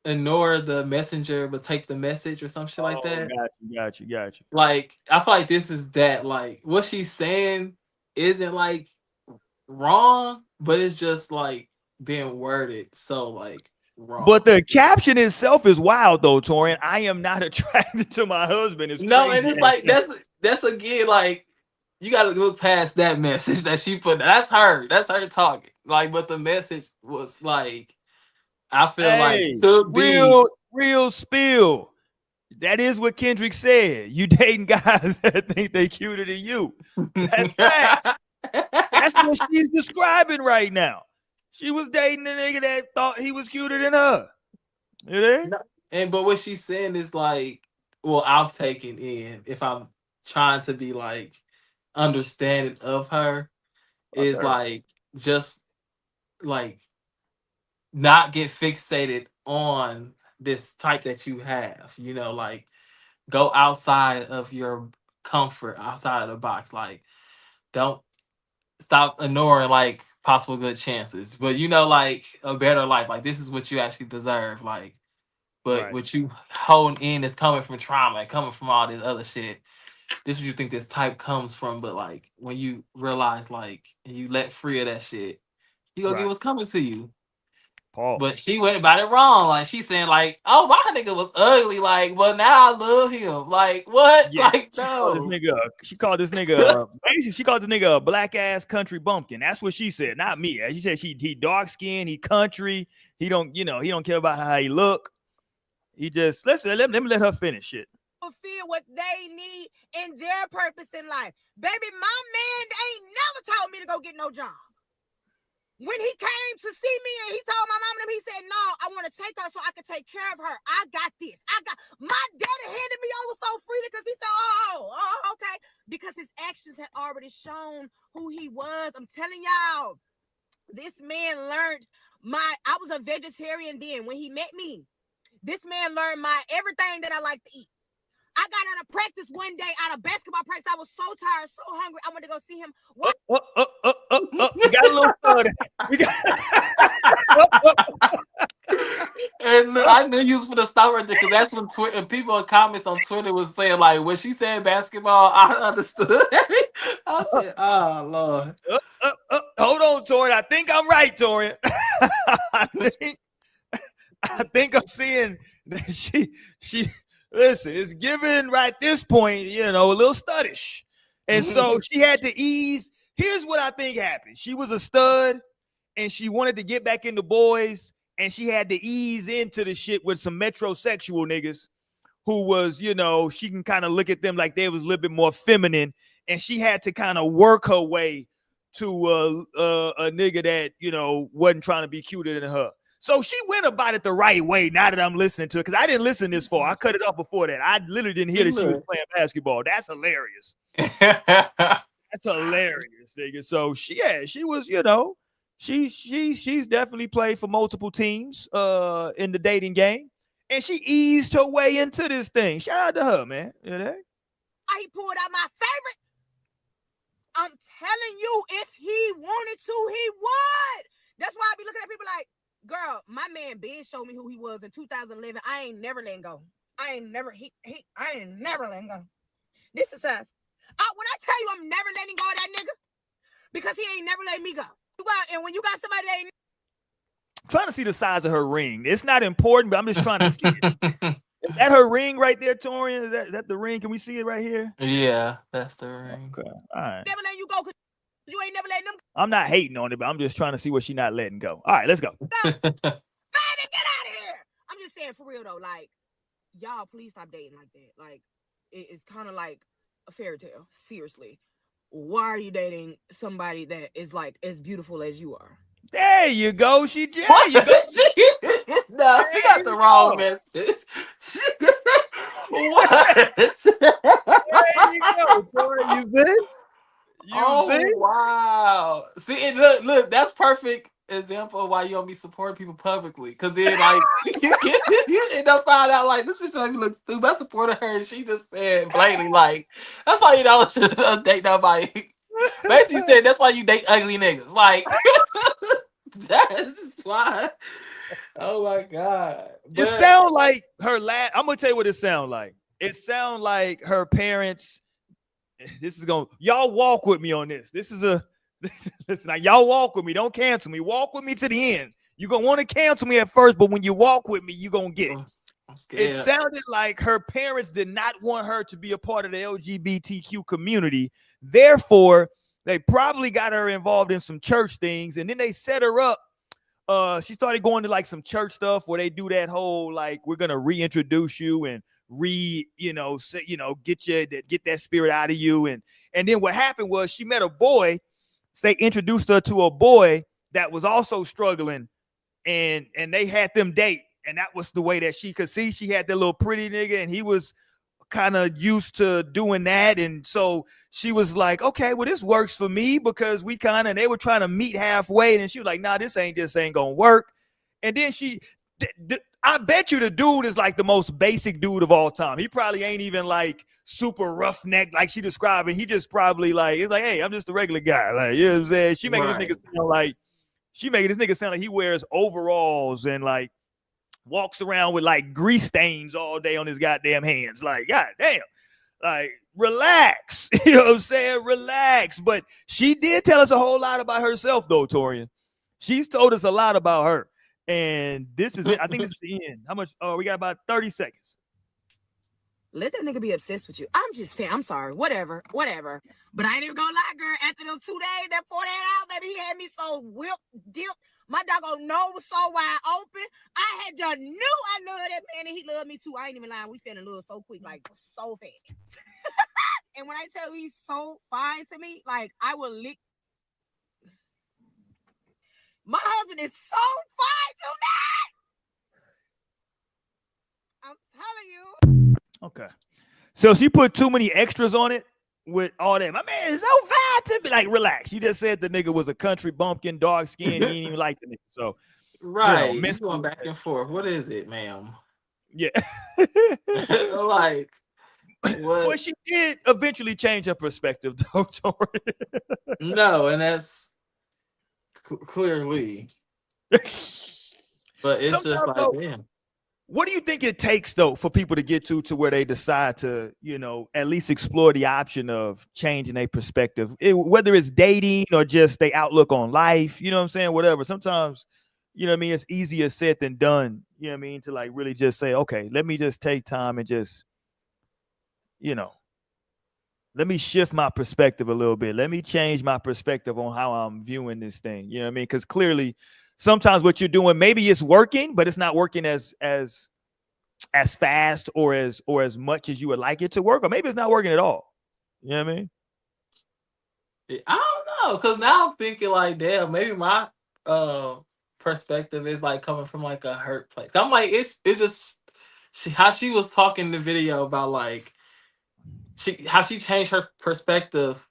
ignore the messenger but take the message or some shit like that. Got you. Like, I feel like this is that, like, what she's saying isn't like wrong, but it's just like being worded so like wrong. But the caption itself is wild though, Torian. I am not attracted to my husband. It's no, crazy. and it's like that's again, like, you gotta look past that message that she put. That's her talking. Like, but the message was like, I feel like real spill. That is what Kendrick said. You dating guys that think they cuter than you. That's fact. That's what she's describing right now. She was dating a nigga that thought he was cuter than her. You know? But what she's saying is like, well, I'm taking in, if I'm trying to be like understanding of her, is like, just like, not get fixated on this type that you have, like, go outside of your comfort, outside of the box. Like, don't stop ignoring like possible good chances, but like a better life. Like, this is what you actually deserve. Like, but what you holding in is coming from trauma and coming from all this other shit. This is what you think this type comes from, but like, when you realize, like, and you let free of that shit, you gonna get what's coming to you. Paul. But she went about it wrong. Like, she's saying like, oh, my nigga was ugly. Like, but now I love him. Like, what? Yeah, like, no. She called this nigga she called this nigga a black ass country bumpkin. That's what she said, not me. She said he dark skinned, he country, he don't care about how he look. He just let me let her finish it. Fulfill what they need in their purpose in life. Baby, my man ain't never told me to go get no job. When he came to see me and he told my mom and him, he said, no, I want to take her so I can take care of her. I got this. My daddy handed me over so freely because he said, oh, okay. Because his actions had already shown who he was. I'm telling y'all, this man learned I was a vegetarian then when he met me. This man learned everything that I like to eat. I got out of practice one day, out of basketball practice. I was so tired, so hungry. I went to go see him. We got a little further. And I knew you was for the stop right there, because that's when people in comments on Twitter was saying, like, when she said basketball, I understood. I said, oh, Lord. Hold on, Torian. I think I'm right, Torian. I think I'm seeing that she listen, it's given right this point, a little studdish. And so she had to ease. Here's what I think happened. She was a stud and she wanted to get back into boys, and she had to ease into the shit with some metrosexual niggas who was, she can kind of look at them like they was a little bit more feminine, and she had to kind of work her way to a nigga that, wasn't trying to be cuter than her. So she went about it the right way. Now that I'm listening to it, because I didn't listen this far. I cut it off before that. I literally didn't hear that she was playing basketball. That's hilarious. That's hilarious, nigga. So she was, she's definitely played for multiple teams in the dating game, and she eased her way into this thing. Shout out to her, man. He pulled out my favorite. I'm telling you, if he wanted to, he would. That's why I be looking at people like, girl, my man Ben showed me who he was in 2011. I ain't never letting go. I ain't never letting go. This is us. When I tell you I'm never letting go of that nigga, because he ain't never letting me go. And when you got somebody that ain't... I'm trying to see the size of her ring. It's not important, but I'm just trying to see it. Is that her ring right there, Torian? Is that the ring? Can we see it right here? Yeah, that's the ring. Okay. All right. Never let you go because you ain't never letting them I'm not hating on it, but I'm just trying to see what she not letting go. All right, let's go. go. Baby, get out of here. I'm just saying for real though, like, y'all please stop dating like that. Like, it's kind of like a fairy tale. Seriously. Why are you dating somebody that is like as beautiful as you are? There you go. There you go. No, she got the wrong message. What? There you go, Tori. You see? Oh wow! See, and look, that's perfect example of why you don't be supporting people publicly. Because then, like, you end up find out like this bitch me look stupid. I supported her, and she just said blatantly like, "That's why you don't date nobody." Basically, said that's why you date ugly niggas. Like, that's why. Oh my god! It sounds like her last. I'm gonna tell you what it sounds like. It sounds like her parents. This is gonna y'all walk with me on this. This is a listen. Now, y'all walk with me. Don't cancel me. Walk with me to the end. You're gonna want to cancel me at first, but when you walk with me, you're gonna get it. I'm scared. It sounded like her parents did not want her to be a part of the LGBTQ community. Therefore, they probably got her involved in some church things, and then they set her up. She started going to like some church stuff where they do that whole like we're gonna reintroduce you and get that spirit out of you, and then what happened was she met a boy. So they introduced her to a boy that was also struggling, and they had them date, and that was the way that she could see she had that little pretty nigga, and he was kind of used to doing that, and so she was like, okay, well this works for me because they were trying to meet halfway, and she was like, nah, this ain't gonna work. And then I bet you the dude is like the most basic dude of all time. He probably ain't even like super roughneck like she described it. He just probably like, it's like, hey, I'm just a regular guy. Like, you know what I'm saying? She making this nigga sound like he wears overalls and like walks around with like grease stains all day on his goddamn hands. Like, god damn. Like, relax. You know what I'm saying? Relax. But she did tell us a whole lot about herself though, Torian. She's told us a lot about her. And this is it. I think this is the end. How much? Oh, we got about 30 seconds. Let that nigga be obsessed with you. I'm just saying, I'm sorry. Whatever. But I ain't even gonna lie, girl. After them 2 days, that 48 hours, baby, he had me so dipped. My doggone nose was so wide open. I had just knew I loved that man and he loved me too. I ain't even lying. We fell in love so quick, like so fast. And when I tell you he's so fine to me, like I will lick. My husband is so fine to me. I'm telling you. Okay. So she put too many extras on it with all that. My man is so fine to me. Like, relax. You just said the nigga was a country bumpkin, dark skin. He didn't even like the nigga. So, right. Miss going back and forth. What is it, ma'am? Yeah. Like, what? Well, she did eventually change her perspective, though, Tori. No, and that's clearly. But it's sometimes just like, though, damn. What do you think it takes, though, for people to get to where they decide to, at least explore the option of changing their perspective, whether it's dating or just their outlook on life, you know what I'm saying? Whatever. Sometimes, you know what I mean? It's easier said than done, you know what I mean? To like really just say, okay, let me just take time and just, let me shift my perspective a little bit. Let me change my perspective on how I'm viewing this thing. You know what I mean? Because clearly, sometimes what you're doing, maybe it's working, but it's not working as fast or as much as you would like it to work, or maybe it's not working at all. You know what I mean? I don't know, because now I'm thinking like, damn, maybe my perspective is like coming from like a hurt place. I'm like, it's just how she was talking in the video about like how she changed her perspective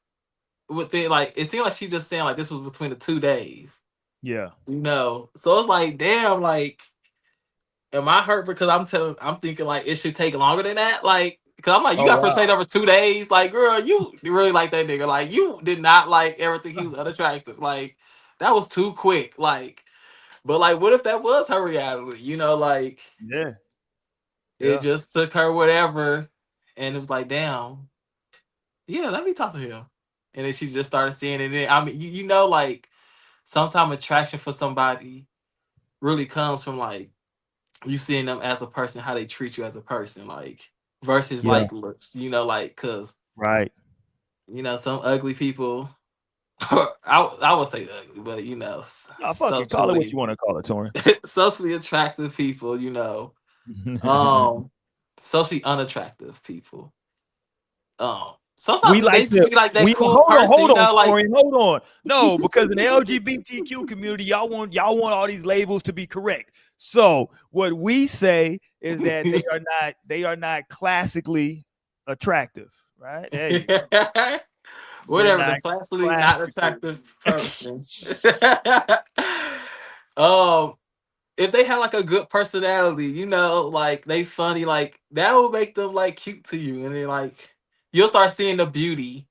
with it. Like, it seemed like she just saying like this was between the 2 days. Yeah. So it's like, damn, like, am I hurt because I'm thinking like it should take longer than that? Like, because I'm like, you got persuaded over 2 days. Like, girl, you really like that nigga. Like, you did not like everything. He was unattractive. Like, that was too quick. Like, but like, what if that was her reality? Like, yeah. It just took her whatever. And it was like, damn, yeah, let me talk to him. And then she just started seeing it. And I mean, like, sometimes attraction for somebody really comes from like you seeing them as a person, how they treat you as a person, like versus Yeah. like looks, you know, like because Right. you know some ugly people. I would say ugly, but you know, Oh, fuck it. Call it what you want to call it, Torin. socially attractive people, you know, um, socially unattractive people. We Sometimes they like just to be like that we cool person, hold you on, know, like Torian, hold on. No, because in the LGBTQ community, y'all want all these labels to be correct. So what we say is that they are not classically attractive, right? There you go. They're whatever the not classically not classically. attractive person. um, if they have like a good personality, you know, like they funny, like that will make them like cute to you, and then like you'll start seeing the beauty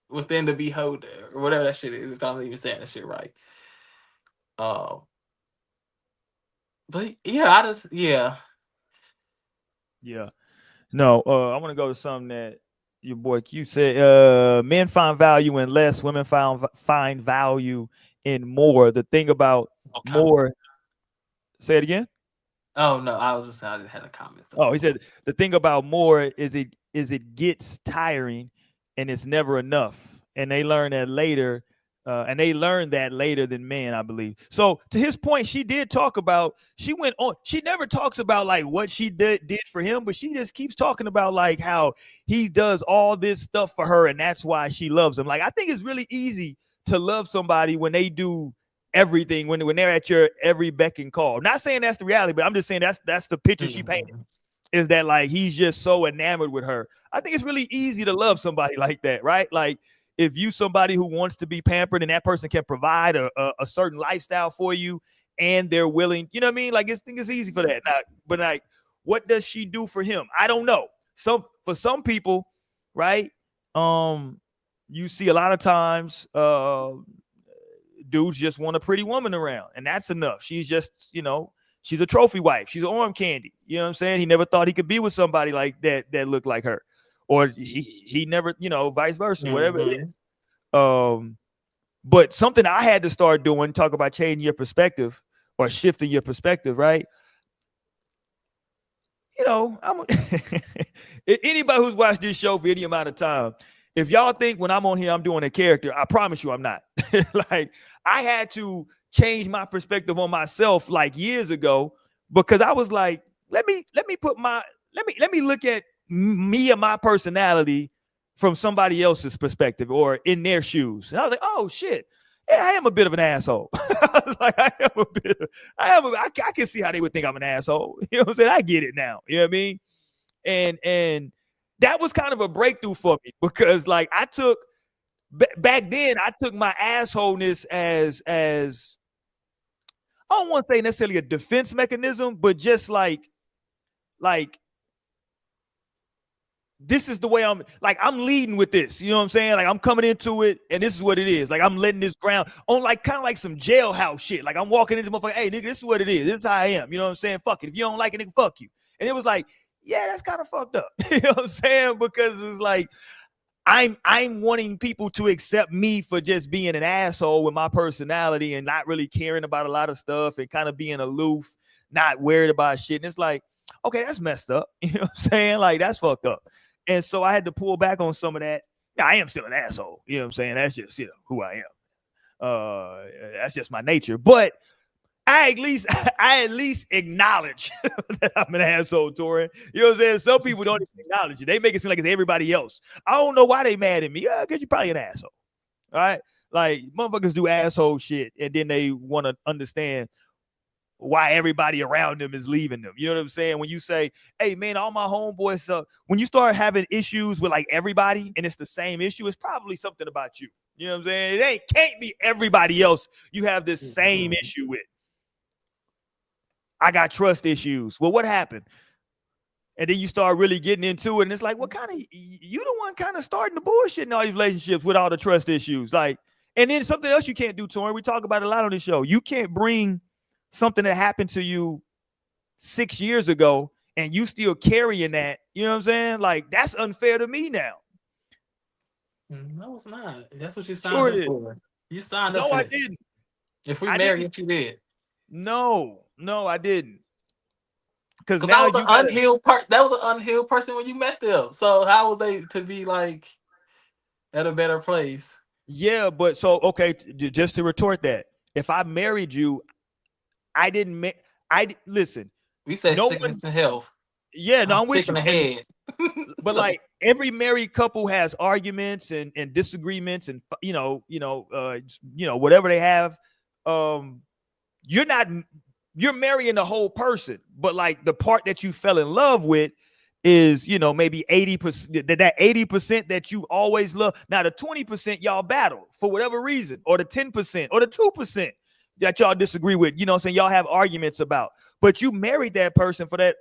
within the beholder or whatever that shit is. I'm not even saying that shit right. Um, but yeah, I just yeah. Yeah. No, I want to go to something that your boy Q said. Men find value in less, women find value in more. The thing about No comment. more, say it again. Oh no, I was just I had a comment. So Oh, he said the thing about more is it gets tiring and it's never enough. And they learn that later, and they learn that later than men, I believe. So to his point, she did talk about. She went on. She never talks about like what she did for him, but she just keeps talking about like how he does all this stuff for her, and that's why she loves him. Like I think it's really easy to love somebody when they do everything when they're at your every beck and call. Not saying that's the reality, but I'm just saying that's the picture she painted. Is that like he's just so enamored with her? I think it's really easy to love somebody like that, right? Like if you somebody who wants to be pampered and that person can provide a certain lifestyle for you and they're willing, you know what I mean? Like I think it's easy for that. Now, but like, what does she do for him? I don't know. For some people, right? You see a lot of times, dudes just want a pretty woman around, and that's enough. She's just, she's a trophy wife. She's an arm candy. You know what I'm saying? He never thought he could be with somebody like that looked like her, or he never, vice versa, whatever it is. But something I had to start doing, talk about changing your perspective or shifting your perspective, right? Anybody who's watched this show for any amount of time, if y'all think when I'm on here I'm doing a character, I promise you I'm not. Like I had to change my perspective on myself like years ago because I was like, let me look at me and my personality from somebody else's perspective or in their shoes. And I was like, oh shit. Yeah, I am a bit of an asshole. I was like, I can see how they would think I'm an asshole. You know what I'm saying? I get it now. You know what I mean? And that was kind of a breakthrough for me because like I took back then I took my assholeness as I don't want to say necessarily a defense mechanism, but just like this is the way I'm leading with this. You know what I'm saying? Like I'm coming into it and this is what it is. Like I'm letting this ground on like kind of like some jailhouse shit. Like I'm walking into motherfucker, hey nigga, this is what it is. This is how I am. You know what I'm saying? Fuck it. If you don't like it, nigga, fuck you. And it was like, yeah, that's kind of fucked up. You know what I'm saying? Because it's like I'm wanting people to accept me for just being an asshole with my personality and not really caring about a lot of stuff and kind of being aloof, not worried about shit. And it's like, okay, that's messed up. You know what I'm saying? Like that's fucked up. And so I had to pull back on some of that. Yeah, I am still an asshole. You know what I'm saying? That's just, who I am. That's just my nature. But I at least acknowledge that I'm an asshole, Torin. You know what I'm saying? Some people don't even acknowledge it. They make it seem like it's everybody else. I don't know why they mad at me. Yeah, because you're probably an asshole. All right? Like, motherfuckers do asshole shit, and then they want to understand why everybody around them is leaving them. You know what I'm saying? When you say, hey, man, all my homeboys, when you start having issues with, like, everybody, and it's the same issue, it's probably something about you. You know what I'm saying? It can't be everybody else you have this same issue with. I got trust issues. Well, what happened? And then you start really getting into it, and it's like, what kind of, you the one kind of starting the bullshit in all these relationships with all the trust issues. Like, and then something else you can't do, Torin. We talk about it a lot on this show. You can't bring something that happened to you 6 years ago and you still carrying that. You know what I'm saying? Like, that's unfair to me now. No, it's not. That's what you signed up for. You signed up for I this. didn't. If we married, you did. No, I didn't. Because that now was you an got unhealed that was an unhealed person when you met them. So how was they to be like at a better place? yeah, but so okay, just to retort that, if I married you, I didn't make. Listen. We said No sickness one. and health. Yeah, no, I'm I'm with sick in you. the head. But So, like every married couple has arguments and disagreements and whatever they have. Um, you're not you're marrying the whole person, but like the part that you fell in love with is maybe 80%, that 80% that you always love. Now the 20% y'all battle for whatever reason, or the 10% or the 2% that y'all disagree with, what I'm saying, y'all have arguments about, but you married that person for that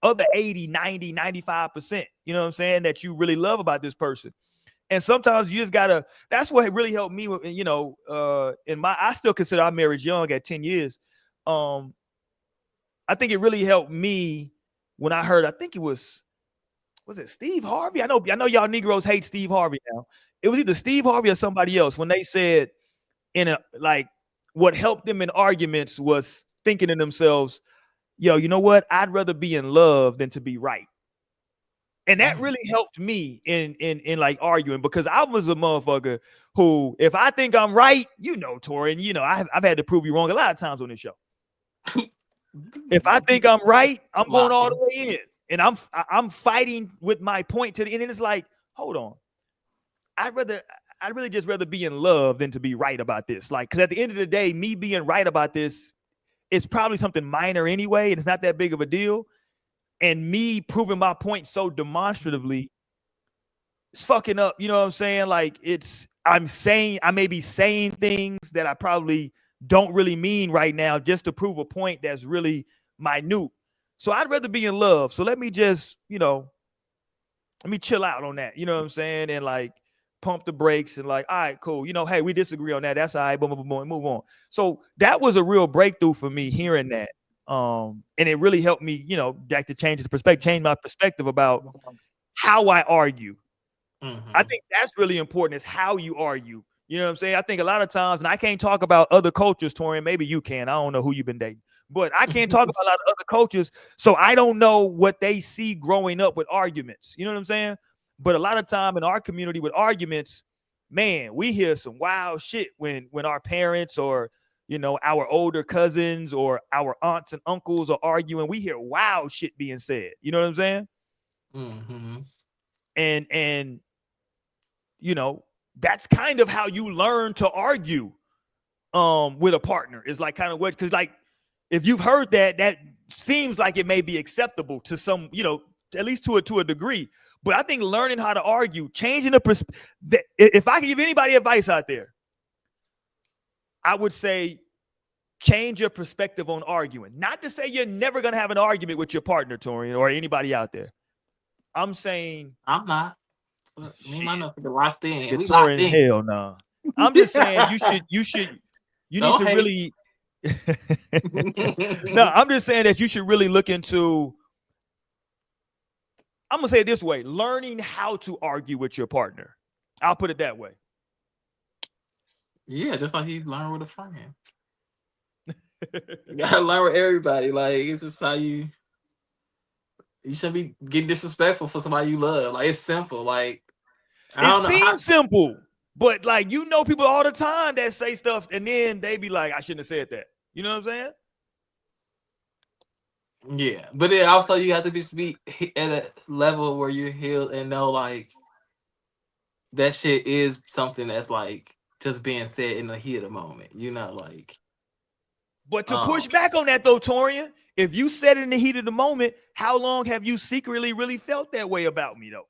other 80, 90, 95%, you know what I'm saying, that you really love about this person. And sometimes you just gotta, that's what really helped me with, I still consider our marriage young at 10 years. I think it really helped me when I heard, I think it was it Steve Harvey? I know y'all Negroes hate Steve Harvey now. It was either Steve Harvey or somebody else when they said what helped them in arguments was thinking to themselves, yo, you know what? I'd rather be in love than to be right. And that really helped me in like arguing, because I was a motherfucker who, if I think I'm right, Torian, I've had to prove you wrong a lot of times on this show. If I think I'm right, I'm going all the way in, and I'm fighting with my point to the end. And it's like, hold on, I'd really just rather be in love than to be right about this. Like, because at the end of the day, me being right about this, it's probably something minor anyway, and it's not that big of a deal. And me proving my point so demonstratively, it's fucking up. You know what I'm saying? Like, I may be saying things that I probably don't really mean right now just to prove a point that's really minute. So I'd rather be in love. So let me just, let me chill out on that. You know what I'm saying? And like pump the brakes and like, all right, cool. Hey, we disagree on that. That's all right. Boom, boom, boom, and move on. So that was a real breakthrough for me hearing that. And it really helped me, back to change my perspective about how I argue. Mm-hmm. I think that's really important, is how you argue. You know what I'm saying? I think a lot of times, and I can't talk about other cultures, Torian, maybe you can. I don't know who you've been dating, but I can't talk about a lot of other cultures. So I don't know what they see growing up with arguments. You know what I'm saying? But a lot of time in our community with arguments, man, we hear some wild shit when our parents or, our older cousins or our aunts and uncles are arguing. We hear wild shit being said. You know what I'm saying? Mm-hmm. And that's kind of how you learn to argue with a partner, is like kind of what, because like if you've heard that seems like it may be acceptable to some, at least to a degree. But I think learning how to argue, changing the perspective, if I can give anybody advice out there, I would say change your perspective on arguing. Not to say you're never going to have an argument with your partner, Torian, or anybody out there. I'm saying I'm not. Me and my nothing locked in. We locked in. Hell no. Nah. I'm just saying you need to really. No, I'm just saying that you should really look into. I'm gonna say it this way: learning how to argue with your partner. I'll put it that way. Yeah, just like you learn with a friend. You gotta learn with everybody. Like, it's just how you shouldn't be getting disrespectful for somebody you love. Like, it's simple. Like, it seems simple, but like, people all the time that say stuff and then they be like, I shouldn't have said that. You know what I'm saying? Yeah, but then also you have to be at a level where you're healed and know like that shit is something that's like just being said in the heat of the moment, like. But to push back on that though, Torian, if you said it in the heat of the moment, how long have you secretly really felt that way about me though?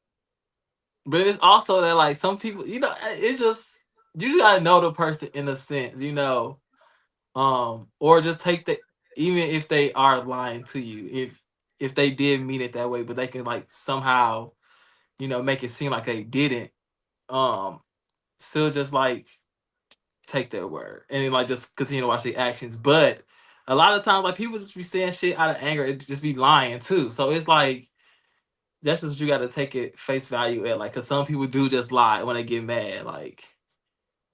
But it's also that like some people, it's just, you just gotta know the person in a sense, or just take the, even if they are lying to you, if they did mean it that way, but they can like somehow, make it seem like they didn't, still just like take their word and like just continue to watch the actions. But a lot of times, like, people just be saying shit out of anger and just be lying too. So it's like, that's just what you got to take it face value at, like, because some people do just lie when they get mad, like,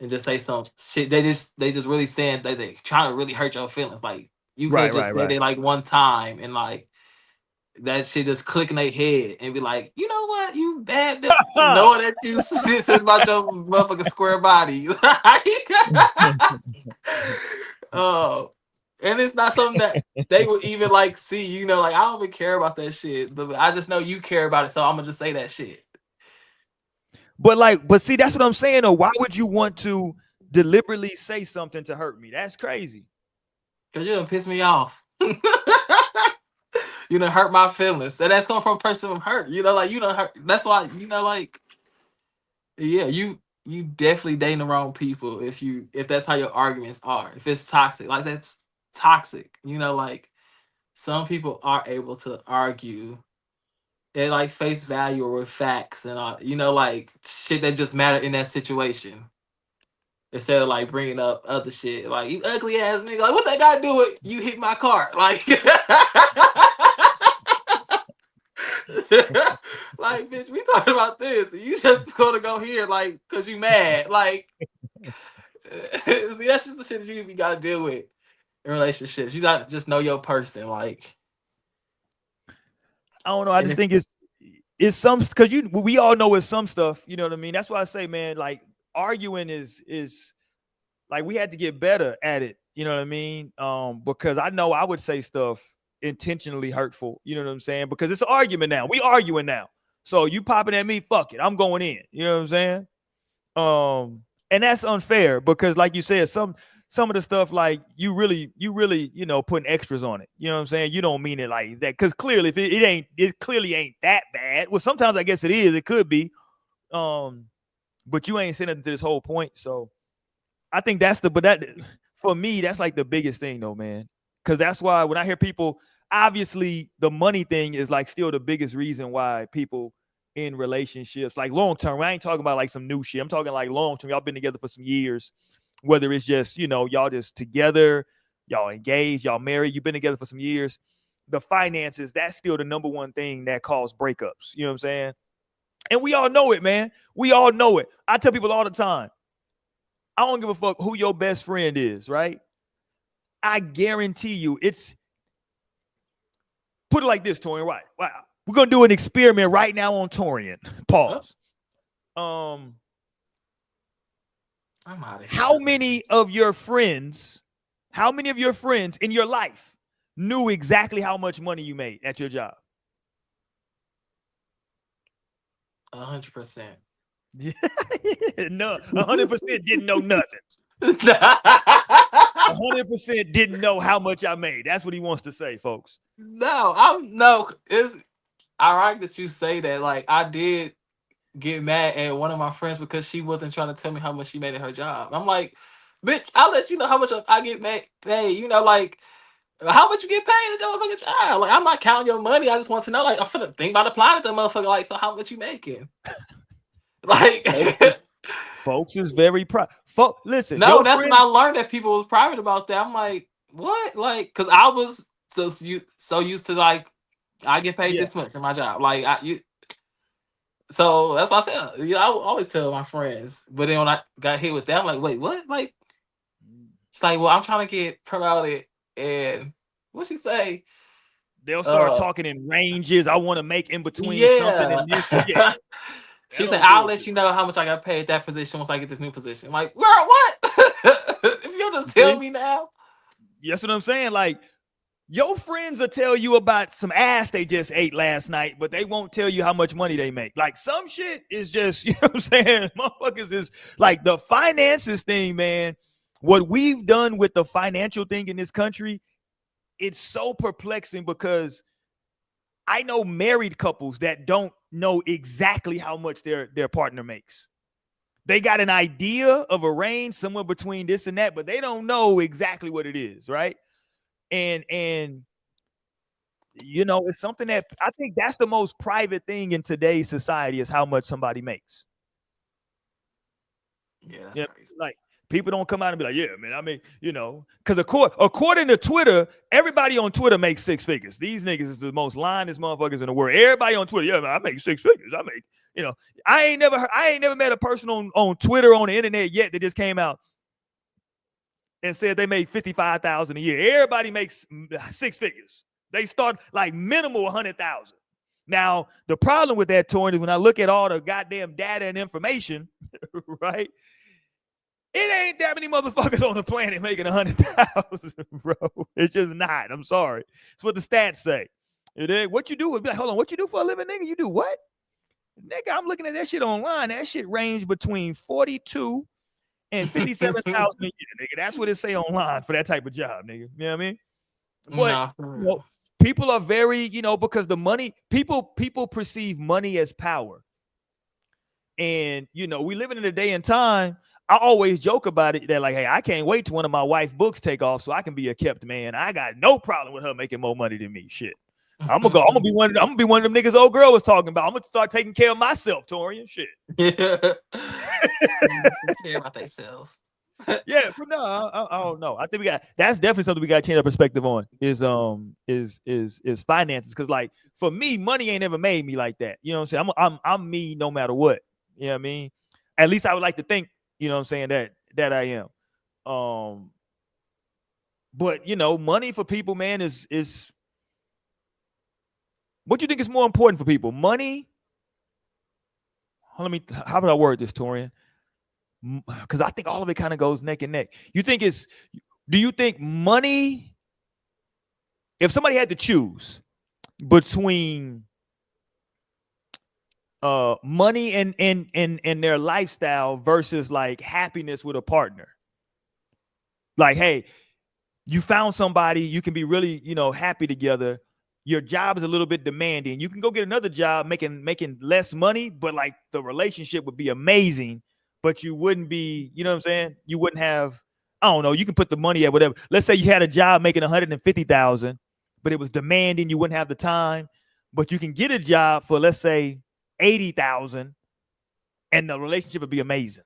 and just say some shit. They just really saying that they trying to really hurt your feelings. Like, you could just say they like one time and like that shit just click in their head and be like, you know what, you bad bitch, knowing that you sit about your motherfucking square body. And it's not something that they would even like see, you know, like I don't even care about that shit. I just know you care about it, so I'm gonna just say that shit. But see, that's what I'm saying though. Why would you want to deliberately say something to hurt me? That's crazy. Cause you done piss me off. You done hurt my feelings. And that's coming from a person I'm hurt. You know, like you done hurt. That's why, you know, like, yeah, you definitely dating the wrong people if that's how your arguments are. If it's toxic, like that's toxic. You know, like some people are able to argue at like face value or with facts and all, you know, like shit that just matter in that situation. Instead of like bringing up other shit, like you ugly ass nigga, like what that got to do with you hit my car, like, like bitch, we talking about this, and you just gonna go here, like, cause you mad, like, see, that's just the shit that you gotta deal with in relationships. You gotta just know your person, like. I don't know. I just think it's some because we all know it's some stuff. You know what I mean? That's why I say, man, like arguing is like we had to get better at it. You know what I mean? Because I know I would say stuff intentionally hurtful. You know what I'm saying? Because it's an argument now. We arguing now. So you popping at me, fuck it, I'm going in. You know what I'm saying? And that's unfair because, like you said, some of the stuff like you really, you know, putting extras on it. You know what I'm saying? You don't mean it like that because clearly, if it clearly ain't that bad. Well, sometimes I guess it is. It could be. But you ain't saying nothing to this whole point. So I think but that for me, that's like the biggest thing though, man. Because that's why when I hear people, obviously the money thing is like still the biggest reason why people in relationships, like long term. I ain't talking about like some new shit. I'm talking like long term. Y'all been together for some years, whether it's just, you know, y'all just together, y'all engaged, y'all married, you've been together for some years. The finances, that's still the number one thing that causes breakups. You know what I'm saying? And we all know it, man. We all know it. I tell people all the time, I don't give a fuck who your best friend is, right? I guarantee you it's, put it like this, Torian, right? Wow. We're going to do an experiment right now on Torian. Pause. I'm out of here. How many of your friends in your life knew exactly how much money you made at your job? 100%. No, 100% didn't know nothing. 100% didn't know how much I made. That's what he wants to say, folks. No, it's ironic that you say that. Like, I did get mad at one of my friends because she wasn't trying to tell me how much she made at her job. I'm like, bitch, I'll let you know how much I get paid. You know, like, how much you get paid at your motherfucking job? Like, I'm not counting your money. I just want to know, like, I'm finna think about applying to the motherfucker. Like, so how much you making? Like, folks is very proud. Listen, no, that's when I learned that people was private about that. I'm like, what? Like, because I was so used to like, I get paid this much in my job. Like, so that's why I said, you know, I always tell my friends. But then when I got hit with that, I'm like, wait, what? Like, it's like, well, I'm trying to get promoted, and what she say? They'll start talking in ranges. I want to make in between something and this. Yeah. She said, I'll let you know how much I got paid that position once I get this new position. I'm like, girl, what? If you just tell me now. That's what I'm saying. Like, your friends will tell you about some ass they just ate last night, but they won't tell you how much money they make. Like, some shit is just, you know what I'm saying? Motherfuckers is like the finances thing, man. What we've done with the financial thing in this country, it's so perplexing because I know married couples that don't know exactly how much their partner makes. They got an idea of a range somewhere between this and that, but they don't know exactly what it is, right? And you know, it's something that I think that's the most private thing in today's society is how much somebody makes. Yeah, that's crazy. Like, people don't come out and be like, yeah, man, I mean, you know, because according to Twitter, everybody on Twitter makes six figures. These niggas is the most lyingest motherfuckers in the world. Everybody on Twitter, yeah, man, I make six figures. I make, you know, I ain't never met a person on Twitter, on the internet yet that just came out and said they make $55,000 a year. Everybody makes six figures. They start like minimal 100,000. Now, the problem with that, Torrin, is when I look at all the goddamn data and information, right? It ain't that many motherfuckers on the planet making 100,000, bro. It's just not. I'm sorry. It's what the stats say. What you do would be like, hold on, what you do for a living, nigga? You do what? Nigga, I'm looking at that shit online. That shit range between 42 and 57,000 a year, nigga. That's what it say online for that type of job, nigga. You know what I mean? But you know, people are very, you know, because the money, people perceive money as power. And, you know, we living in a day and time. I always joke about it that like, hey, I can't wait till one of my wife's books take off so I can be a kept man. I got no problem with her making more money than me. Shit. I'm gonna be one of them niggas old girl was talking about. I'm gonna start taking care of myself, Torian. Shit. Yeah. Care about themselves. Yeah, but no, I don't know. I think that's definitely something we got to change our perspective on is finances. Cause like for me, money ain't ever made me like that. You know what I'm saying? I'm me no matter what. You know what I mean? At least I would like to think, you know what I'm saying, that I am. But you know, money for people, man, is what do you think is more important for people? Money? How about I word this, Torian? Because I think all of it kind of goes neck and neck. Do you think money, if somebody had to choose between money and their lifestyle versus like happiness with a partner, like, hey, you found somebody you can be really, you know, happy together. Your job is a little bit demanding. You can go get another job making less money, but like the relationship would be amazing. But you wouldn't be, you know what I'm saying? You wouldn't have, I don't know, you can put the money at whatever. Let's say you had a job making 150,000, but it was demanding, you wouldn't have the time. But you can get a job for, let's say, 80,000, and the relationship would be amazing.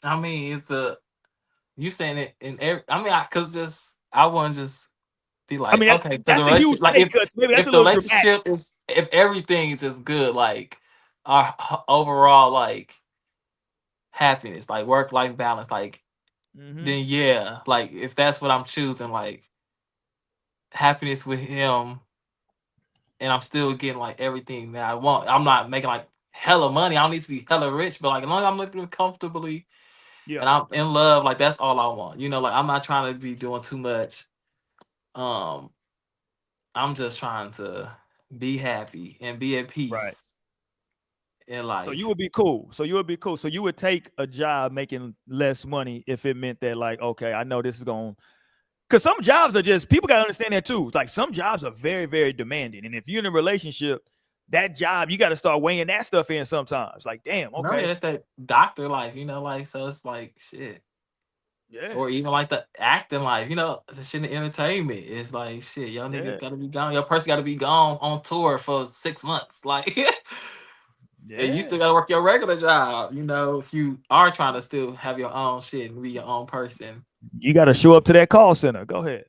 I mean, you saying it in every, I mean, I want to just be like, I mean, okay, that's a huge like pay cut. Maybe that's if a the little relationship dramatic. if everything is just good, like our overall like happiness, like work-life balance, like then yeah, like if that's what I'm choosing, like happiness with him, and I'm still getting like everything that I want. I'm not making like hella money. I don't need to be hella rich, but like as long as I'm living comfortably, Yeah. and I'm in love, like that's all I want. You know, like I'm not trying to be doing too much. I'm just trying to be happy and be at peace. Right. In life. So you would be cool. So you would take a job making less money if it meant that, like, okay, I know this is going, because some jobs are just, people got to understand that too. It's like some jobs are very, very demanding. And if you're in a relationship, that job, you got to start weighing that stuff in sometimes. Like, damn, okay. No, yeah, that's that doctor life, you know, like, so it's like shit. Yeah. Or even like the acting life, you know, the shit in entertainment. It's like shit, y'all niggas gotta be gone. Your person gotta be gone on tour for 6 months. Like and you still gotta work your regular job, you know, if you are trying to still have your own shit and be your own person. You gotta show up to that call center. Go ahead.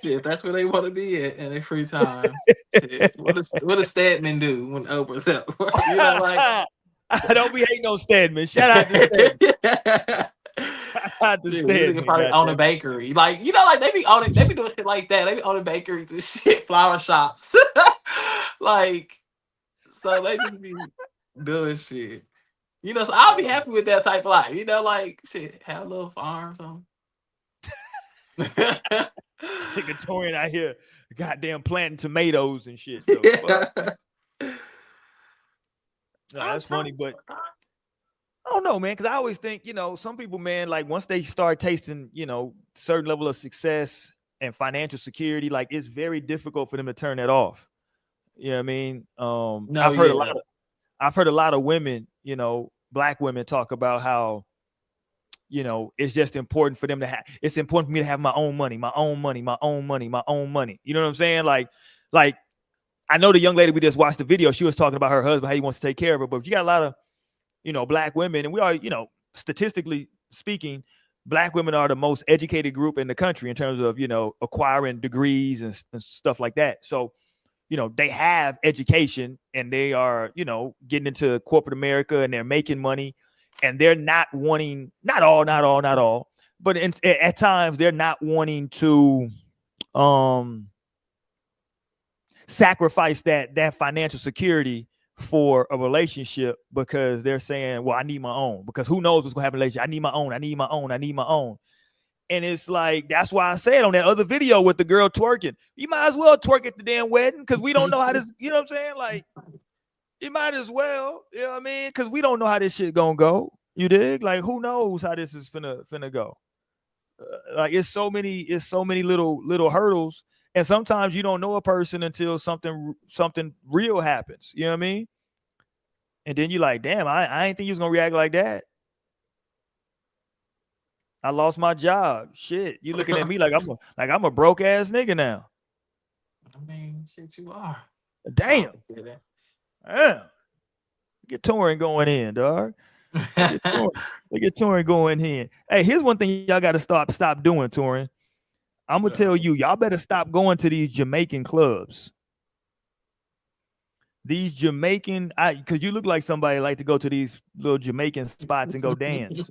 Shit, that's where they want to be at in their free time. Shit. What does Stedman do when Oprah's up? You know, like I don't be hating on Stedman. Shout out to Stedman. Shout out to Stedman. Probably own a bakery. Like, you know, like they be doing shit like that. They be owning bakeries and shit, flower shops. Like, so they just be doing shit. You know, so I'll be happy with that type of life. You know, like shit, have a little farm or something. Torian out here, goddamn planting tomatoes and shit. So, that's funny, but I don't know, man, because I always think, you know, some people, man, like once they start tasting, you know, certain level of success and financial security, like it's very difficult for them to turn that off. You know what I mean? I've heard a lot of women, you know, Black women talk about how, you know, it's just important for them to have, it's important for me to have my own money, my own money, my own money, my own money. You know what I'm saying? Like I know the young lady we just watched the video, she was talking about her husband, how he wants to take care of her, but you got a lot of, you know, Black women, and we are, you know, statistically speaking, Black women are the most educated group in the country in terms of, you know, acquiring degrees and stuff like that. So, you know, they have education and they are, you know, getting into corporate America and they're making money and they're not wanting, not all, but at times they're not wanting to sacrifice that financial security for a relationship because they're saying, well, I need my own, because who knows what's gonna happen later. I need my own, I need my own, I need my own. And it's like, that's why I said on that other video with the girl twerking, you might as well twerk at the damn wedding, because we don't know how this, you know what I'm saying? Like, you might as well, you know what I mean? Because we don't know how this shit gonna go. You dig? Like, who knows how this is finna go? Like, it's so many little hurdles, and sometimes you don't know a person until something real happens. You know what I mean? And then you're like, damn, I ain't think you was gonna react like that. I lost my job. Shit, you looking at me like I'm a broke ass nigga now. I mean, shit, you are. Damn. Damn. Get touring going in, dog. Get touring going in. Hey, here's one thing y'all got to stop doing, touring. I'm gonna tell you, y'all better stop going to these Jamaican clubs. These Jamaican, because you look like somebody like to go to these little Jamaican spots and go dance.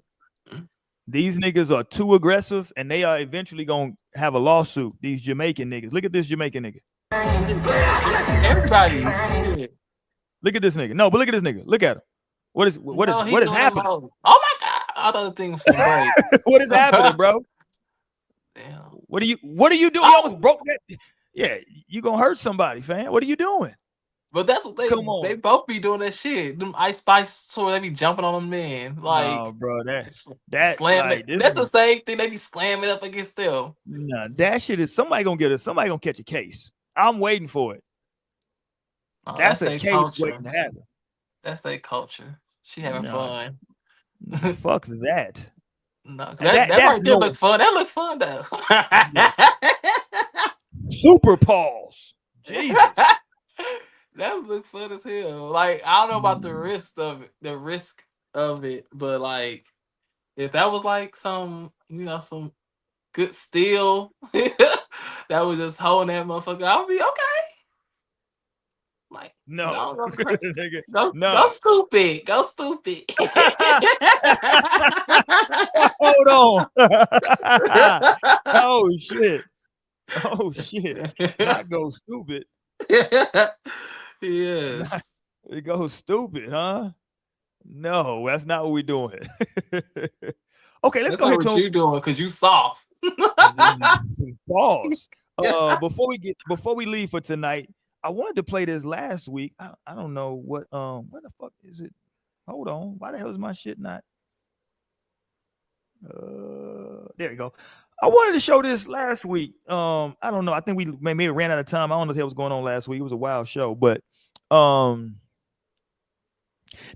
These niggas are too aggressive, and they are eventually gonna have a lawsuit. These Jamaican niggas. Look at this Jamaican nigga. Everybody. Look at this nigga. No, but look at this nigga. Look at him. What is happening? Oh my god! I thought the thing was for break. What is happening, bro? Damn. What are you doing? You almost broke that. Yeah, you gonna hurt somebody, fam. What are you doing? But that's what they both be doing that shit. Them Ice Spice tour, they be jumping on them men. Like, no, bro, that slamming. Like, that's the same thing. They be slamming up against them. Nah, that shit is somebody gonna catch a case. I'm waiting for it. Oh, that's a case culture. Waiting to happen. That's their culture. She having fun. Fuck that. No, that right there look fun. That look fun though. Super pause. Jesus. That look fun as hell. Like, I don't know about the risk of it, but like, if that was like some good steel that was just holding that motherfucker, I would be okay. Like, no, go stupid. Go stupid. Hold on. Oh shit. Not go stupid. Yes. It goes stupid, huh? No, that's not what we're doing. Okay, let's go ahead. What you doing? Because you soft. Pause. Before we leave for tonight, I wanted to play this last week. I don't know what where the fuck is it? Hold on. Why the hell is my shit not? There you go. I wanted to show this last week. I don't know. I think we maybe ran out of time. I don't know what was going on last week. It was a wild show, but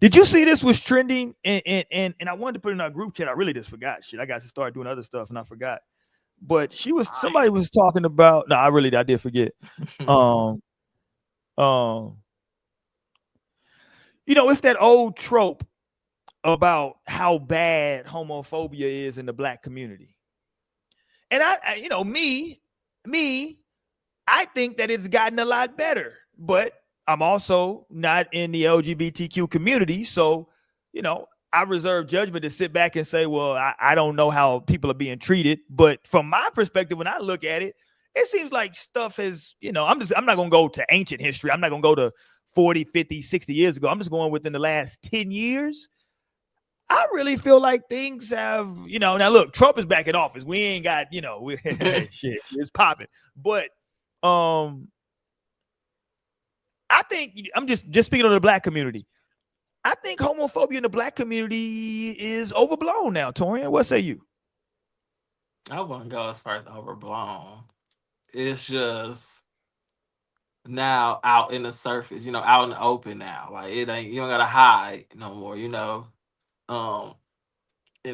did you see this was trending? And I wanted to put it in our group chat. I really just forgot shit. I got to start doing other stuff and I forgot. But somebody was talking about. No, I did forget. It's that old trope about how bad homophobia is in the black community. And I think that it's gotten a lot better, but I'm also not in the LGBTQ community. So, I reserve judgment to sit back and say, well, I don't know how people are being treated. But from my perspective, when I look at it, it seems like stuff has, I'm not going to go to ancient history. I'm not going to go to 40, 50, 60 years ago. I'm just going within the last 10 years. I really feel like things have, now look, Trump is back in office. We ain't got, shit, it's popping. But I think I'm just speaking on the black community. I think homophobia in the black community is overblown now, Torian. What say you? I wouldn't go as far as overblown. It's just now out in the surface, out in the open now. Like, it ain't, you don't gotta hide no more, in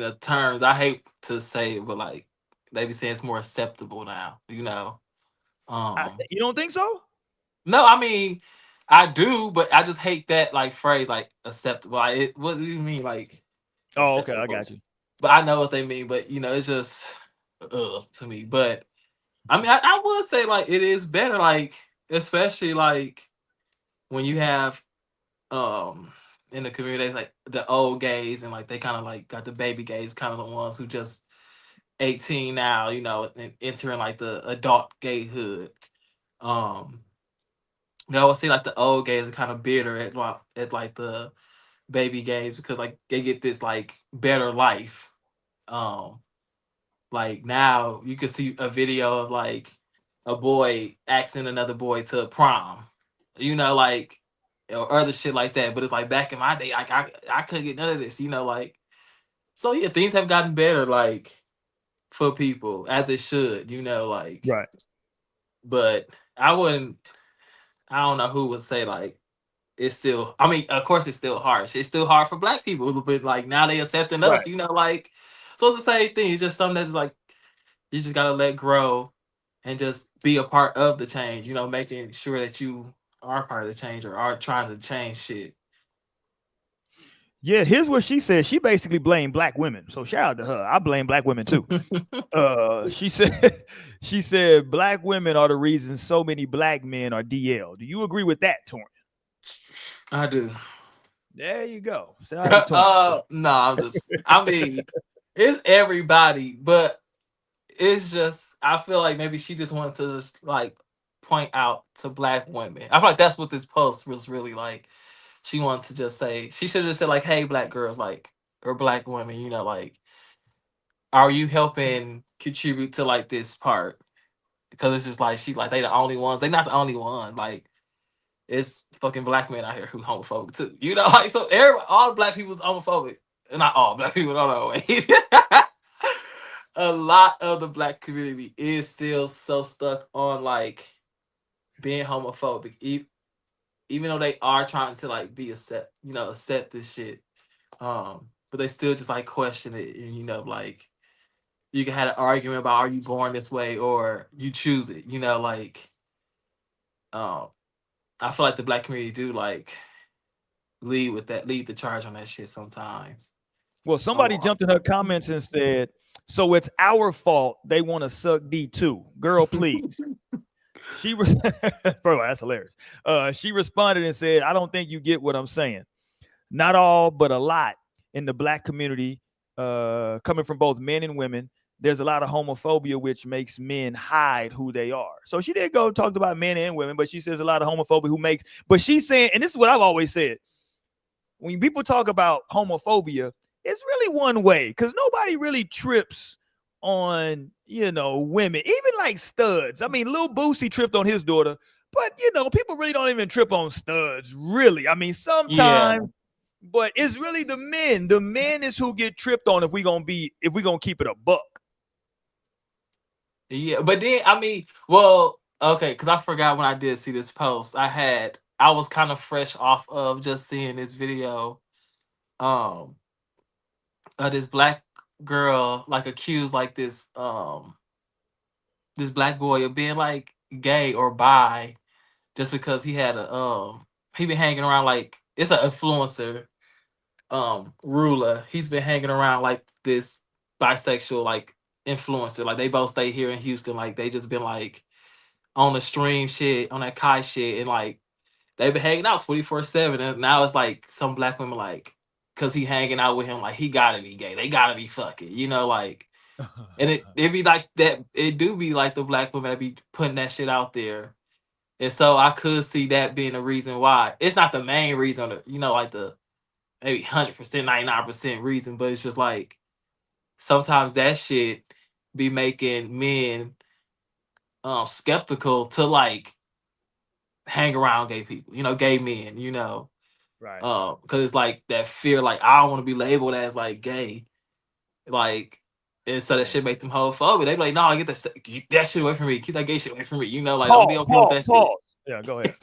the terms, I hate to say it, but like they be saying it's more acceptable now, You don't think so? No, I mean, I do, but I just hate that like phrase, like acceptable. Like, what do you mean, like? Oh, okay, I got you. But I know what they mean, but it's just to me. But I mean, I would say like it is better, like especially like when you have in the community like the old gays and like they kind of like got the baby gays, kind of the ones who just 18 now, you know, and entering like the adult gayhood. They always say like the old gays are kind of bitter at like the baby gays because like they get this like better life. Um, like now you can see a video of like a boy asking another boy to prom, you know, like or other shit like that. But it's like back in my day, like I couldn't get none of this, you know, like so yeah, things have gotten better, like for people as it should, you know, like. Right. But I don't know who would say like it's still. I mean, of course, it's still hard. It's still hard for Black people, but like now they accepting Right. us, you know, like so it's the same thing. It's just something that's like you just gotta let grow and just be a part of the change. You know, making sure that you are part of the change or are trying to change shit. Yeah, here's what she said. She basically blamed Black women. So shout out to her. I blame Black women too. She said she said Black women are the reason so many Black men are DL. Do you agree with that, Torn? I do. There you go. Shout out to Torn. No, I mean, it's everybody, but it's just I feel like maybe she just wanted to just like point out to Black women. I feel like that's what this post was really like. She wanted to just say she should have said like, "Hey, Black girls, like or Black women, you know, like, are you helping contribute to like this part?" Because it's just like she like they the only ones. They not the only one. Like it's fucking Black men out here who homophobic too. You know, like so everybody, all Black people's homophobic. Not all Black people. No, wait. A lot of the Black community is still so stuck on like being homophobic, even though they are trying to like be accept this shit. But they still just like question it, and you know, like you can have an argument about are you born this way or you choose it. You know, like I feel like the Black community do like lead the charge on that shit sometimes. Well, somebody jumped in her comments and said, "So it's our fault they want to suck D too, girl. Please." That's hilarious. She responded and said, "I don't think you get what I'm saying. Not all, but a lot in the Black community, coming from both men and women. There's a lot of homophobia, which makes men hide who they are." So she did go talk about men and women, but she says a lot of homophobia but she's saying, and this is what I've always said, when people talk about homophobia, it's really one way because nobody really trips on, women, even like studs. I mean, Lil Boosie tripped on his daughter, but people really don't even trip on studs, really. I mean, sometimes, but it's really the men. The men is who get tripped on if we gonna keep it a buck. Yeah, but then I mean, well, okay, because I forgot when I did see this post. I was kind of fresh off of just seeing this video, of this Black girl like accused like this Black boy of being like gay or bi just because he had he been hanging around like it's an influencer ruler. He's been hanging around like this bisexual like influencer. Like they both stay here in Houston. Like they just been like on the stream shit, on that Kai shit, and like they've been hanging out 24/7. And now it's like some Black women like cause he hanging out with him, like he gotta be gay. They gotta be fucking, like and it be like that, it do be like the Black women that be putting that shit out there. And so I could see that being a reason why. It's not the main reason, like the maybe 100%, 99% reason, but it's just like sometimes that shit be making men skeptical to like hang around gay people, gay men, Right. Because it's like that fear, like I don't want to be labeled as like gay, like, and so that shit make them homophobic. They be like, no, get that shit away from me, keep that gay shit away from me, like don't be okay with that shit. Yeah, go ahead.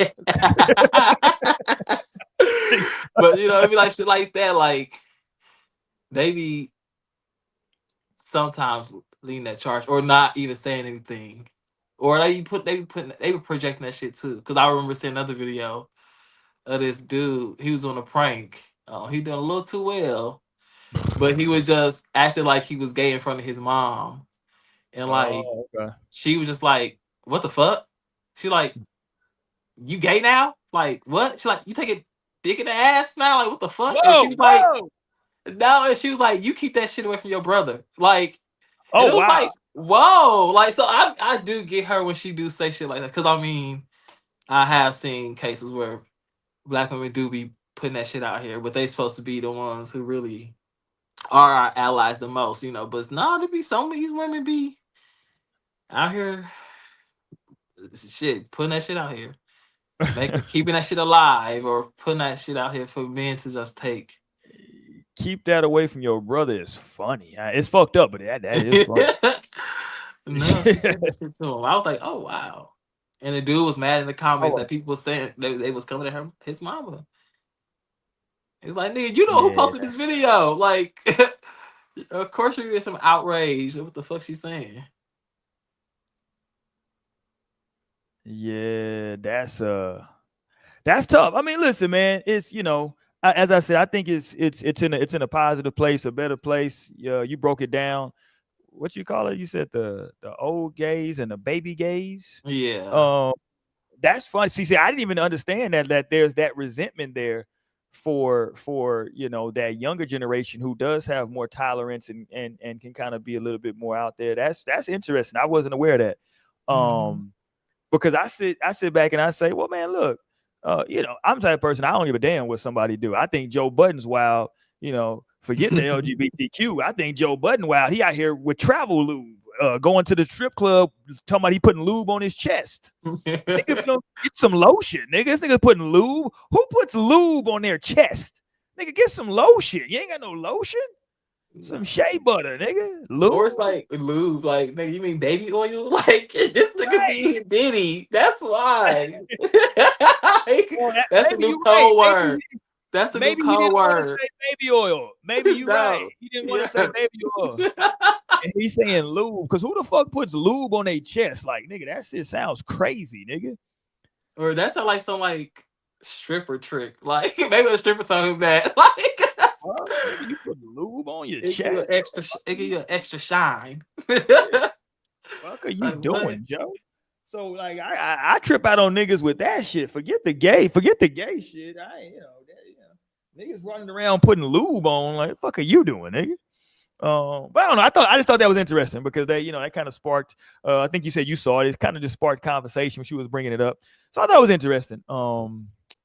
But it'd be like shit like that, like they be sometimes leading that charge or not even saying anything, or they be projecting that shit too. Because I remember seeing another video of this dude. He was on a prank. He doing a little too well, but he was just acting like he was gay in front of his mom, and like she was just like, "What the fuck?" She like, "You gay now? Like what?" She like, "You take a dick in the ass now? Like what the fuck?" Whoa, and she was like, "No," and she was like, "You keep that shit away from your brother." Like, And Oh it was wow. like, whoa, like so I do get her when she do say shit like that. Cause I mean, I have seen cases where black women do be putting that shit out here, but they supposed to be the ones who really are our allies the most, you know. But it's not to be some of these women be out here shit, putting that shit out here. Keeping that shit alive or putting that shit out here for men to just take. Keep that away from your brother is funny. It's fucked up, but that is funny. No, she said that shit to him. I was like, oh wow. And the dude was mad in the comments Oh that people was saying they was coming at his mama. It's like, nigga, you know who yeah, posted this video? Like, of course you get some outrage at what the fuck she's saying. yeah. That's tough. I mean, listen, man. It's as I said, I think it's in a positive place, a better place. You broke it down. What you call it? You said the old gays and the baby gays. Yeah. Um, that's fun. See, I didn't even understand that there's that resentment there for that younger generation who does have more tolerance and can kind of be a little bit more out there. That's interesting. I wasn't aware of that. Because I sit back and I say, well, man, look, I'm the type of person, I don't give a damn what somebody do. I think Joe Budden's wild. Forget the LGBTQ. I think Joe Budden wild. He out here with travel lube, going to the strip club, talking about he putting lube on his chest. Nigga, get some lotion, nigga. This nigga putting lube. Who puts lube on their chest? Nigga, get some lotion. You ain't got no lotion. Some shea butter, nigga. Lube. Or it's like lube, like nigga, you mean baby oil? Like this nigga be Diddy. That's why. That's the new code word. That's the new code word. Say baby oil. Maybe you right. He didn't want to say baby oil. And he's saying lube. Because who the fuck puts lube on their chest? Like, nigga, that shit sounds crazy, nigga. Or that's like some like stripper trick. Like maybe a stripper talking that. Like you put lube on your chest. It give you an extra shine. What are you doing, what? Joe? So like I trip out on niggas with that shit. Forget the gay shit. Niggas running around putting lube on. Like, what the fuck are you doing, nigga? But I don't know. I just thought that was interesting because that kind of sparked. I think you said you saw it. It kind of just sparked conversation when she was bringing it up. So I thought it was interesting.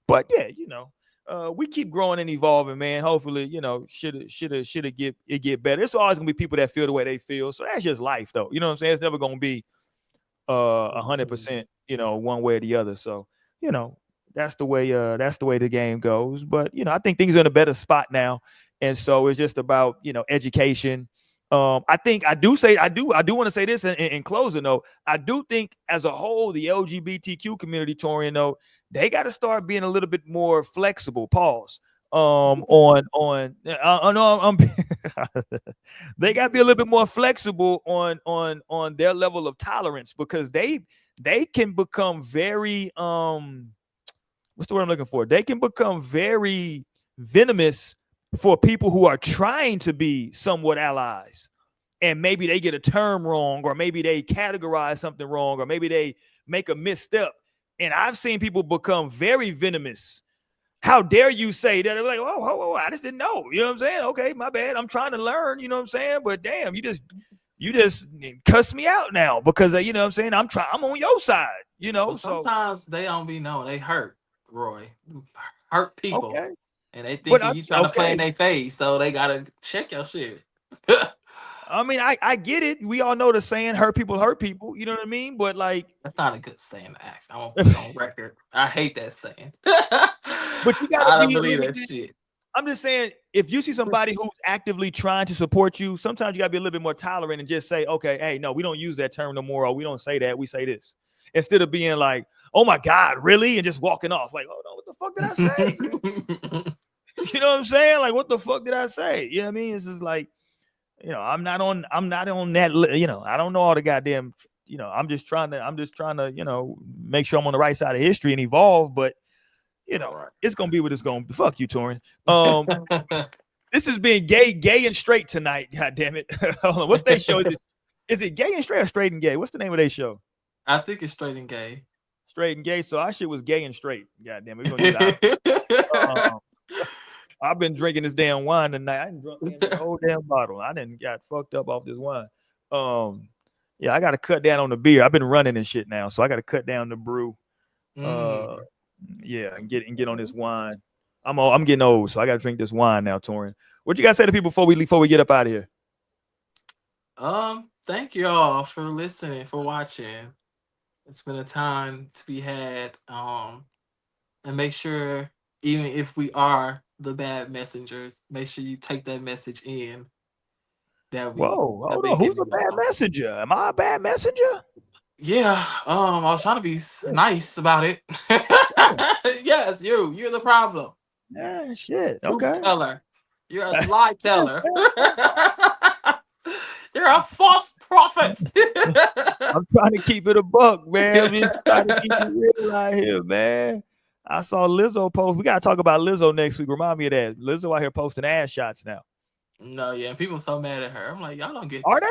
But yeah, we keep growing and evolving, man. Hopefully, should get better. It's always gonna be people that feel the way they feel. So that's just life, though. You know what I'm saying? It's never gonna be 100%, one way or the other. So, that's the way the game goes. But, I think things are in a better spot now. And so it's just about, education. I think I do want to say this in closing, though. I do think as a whole, the LGBTQ community, Torian, though, they got to start being a little bit more flexible. Pause. They got to be a little bit more flexible on their level of tolerance because they can become very what's the word I'm looking for? They can become very venomous for people who are trying to be somewhat allies, and maybe they get a term wrong, or maybe they categorize something wrong, or maybe they make a misstep. And I've seen people become very venomous. How dare you say that? They're like, oh, I just didn't know. You know what I'm saying? Okay, my bad. I'm trying to learn. You know what I'm saying? But damn, you just cuss me out now because you know what I'm saying? I'm on your side. Well, sometimes they don't be knowing. They hurt, Roy. Hurt people. Okay. And they think you trying to play in their face, so they gotta check your shit. I mean, I get it. We all know the saying, hurt people hurt people. You know what I mean? But like, that's not a good saying to act. I won't put it on record. I hate that saying. But you gotta I don't believe that shit. I'm just saying, if you see somebody who's actively trying to support you, sometimes you gotta be a little bit more tolerant and just say, okay, hey, no, we don't use that term no more, or we don't say that, we say this. Instead of being like, oh my God, really? And just walking off. Like, oh no, what the fuck did I say? You know what I'm saying? Like, what the fuck did I say? You know what I mean? It's just like, I'm not on that, I don't know all the goddamn, I'm just trying to, make sure I'm on the right side of history and evolve, but it's gonna be what it's gonna be. Fuck you, Torian. This has been gay and straight tonight. God damn it. Hold on. What's their show? Is it gay and straight or straight and gay? What's the name of their show? I think it's straight and gay. Straight and gay. So our shit was gay and straight. God damn it. We're gonna use that. I've been drinking this damn wine tonight. I didn't drink the whole damn bottle. I didn't got fucked up off this wine. Yeah, I got to cut down on the beer. I've been running and shit now, so I got to cut down the brew. Yeah, and get on this wine. I'm getting old, so I got to drink this wine now, Torian. What you got to say to people before we get up out of here? Thank you all for listening, for watching. It's been a time to be had. And make sure, even if we are the bad messengers, make sure you take that message in. Whoa, hold on. Who's the bad messenger? Am I a bad messenger? Yeah. I was trying to be nice about it. Yes, you're the problem. Yeah, shit. Truth Okay. teller. You're a lie teller. You're a false prophet. I'm trying to keep it a buck, man. I'm just trying to keep it real out here, man. I saw Lizzo post. We gotta talk about Lizzo next week. Remind me of that. Lizzo out here posting ass shots now. No, yeah, people so mad at her. I'm like, y'all don't get. Are they?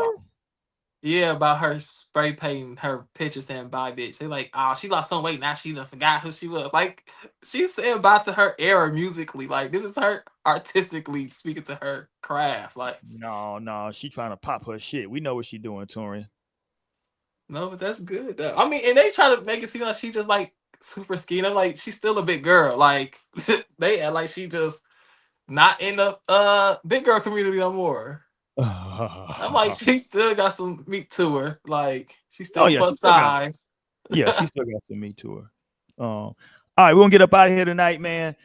Yeah, about her spray painting her picture saying bye, bitch. They like, oh, she lost some weight. Now she done forgot who she was. Like, she's saying bye to her era musically. Like, this is her artistically speaking to her craft. Like, no, she trying to pop her shit. We know what she doing, Torian. No, but that's good. I mean, and they try to make it seem like she just like super skinny. I'm like, she's still a big girl. Like, they act like she just not in the big girl community no more. I'm like, she still got some meat to her. Like, she's still plus size. Yeah, she still got some meat to her. All right, we're gonna get up out of here tonight, man.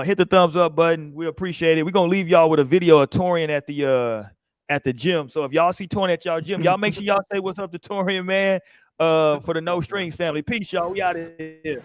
Hit the thumbs up button. We appreciate it. We're gonna leave y'all with a video of Torian at the gym. So if y'all see Torian at y'all gym, y'all make sure y'all say what's up to Torian, man. For the No Strings family. Peace, y'all. We out of here.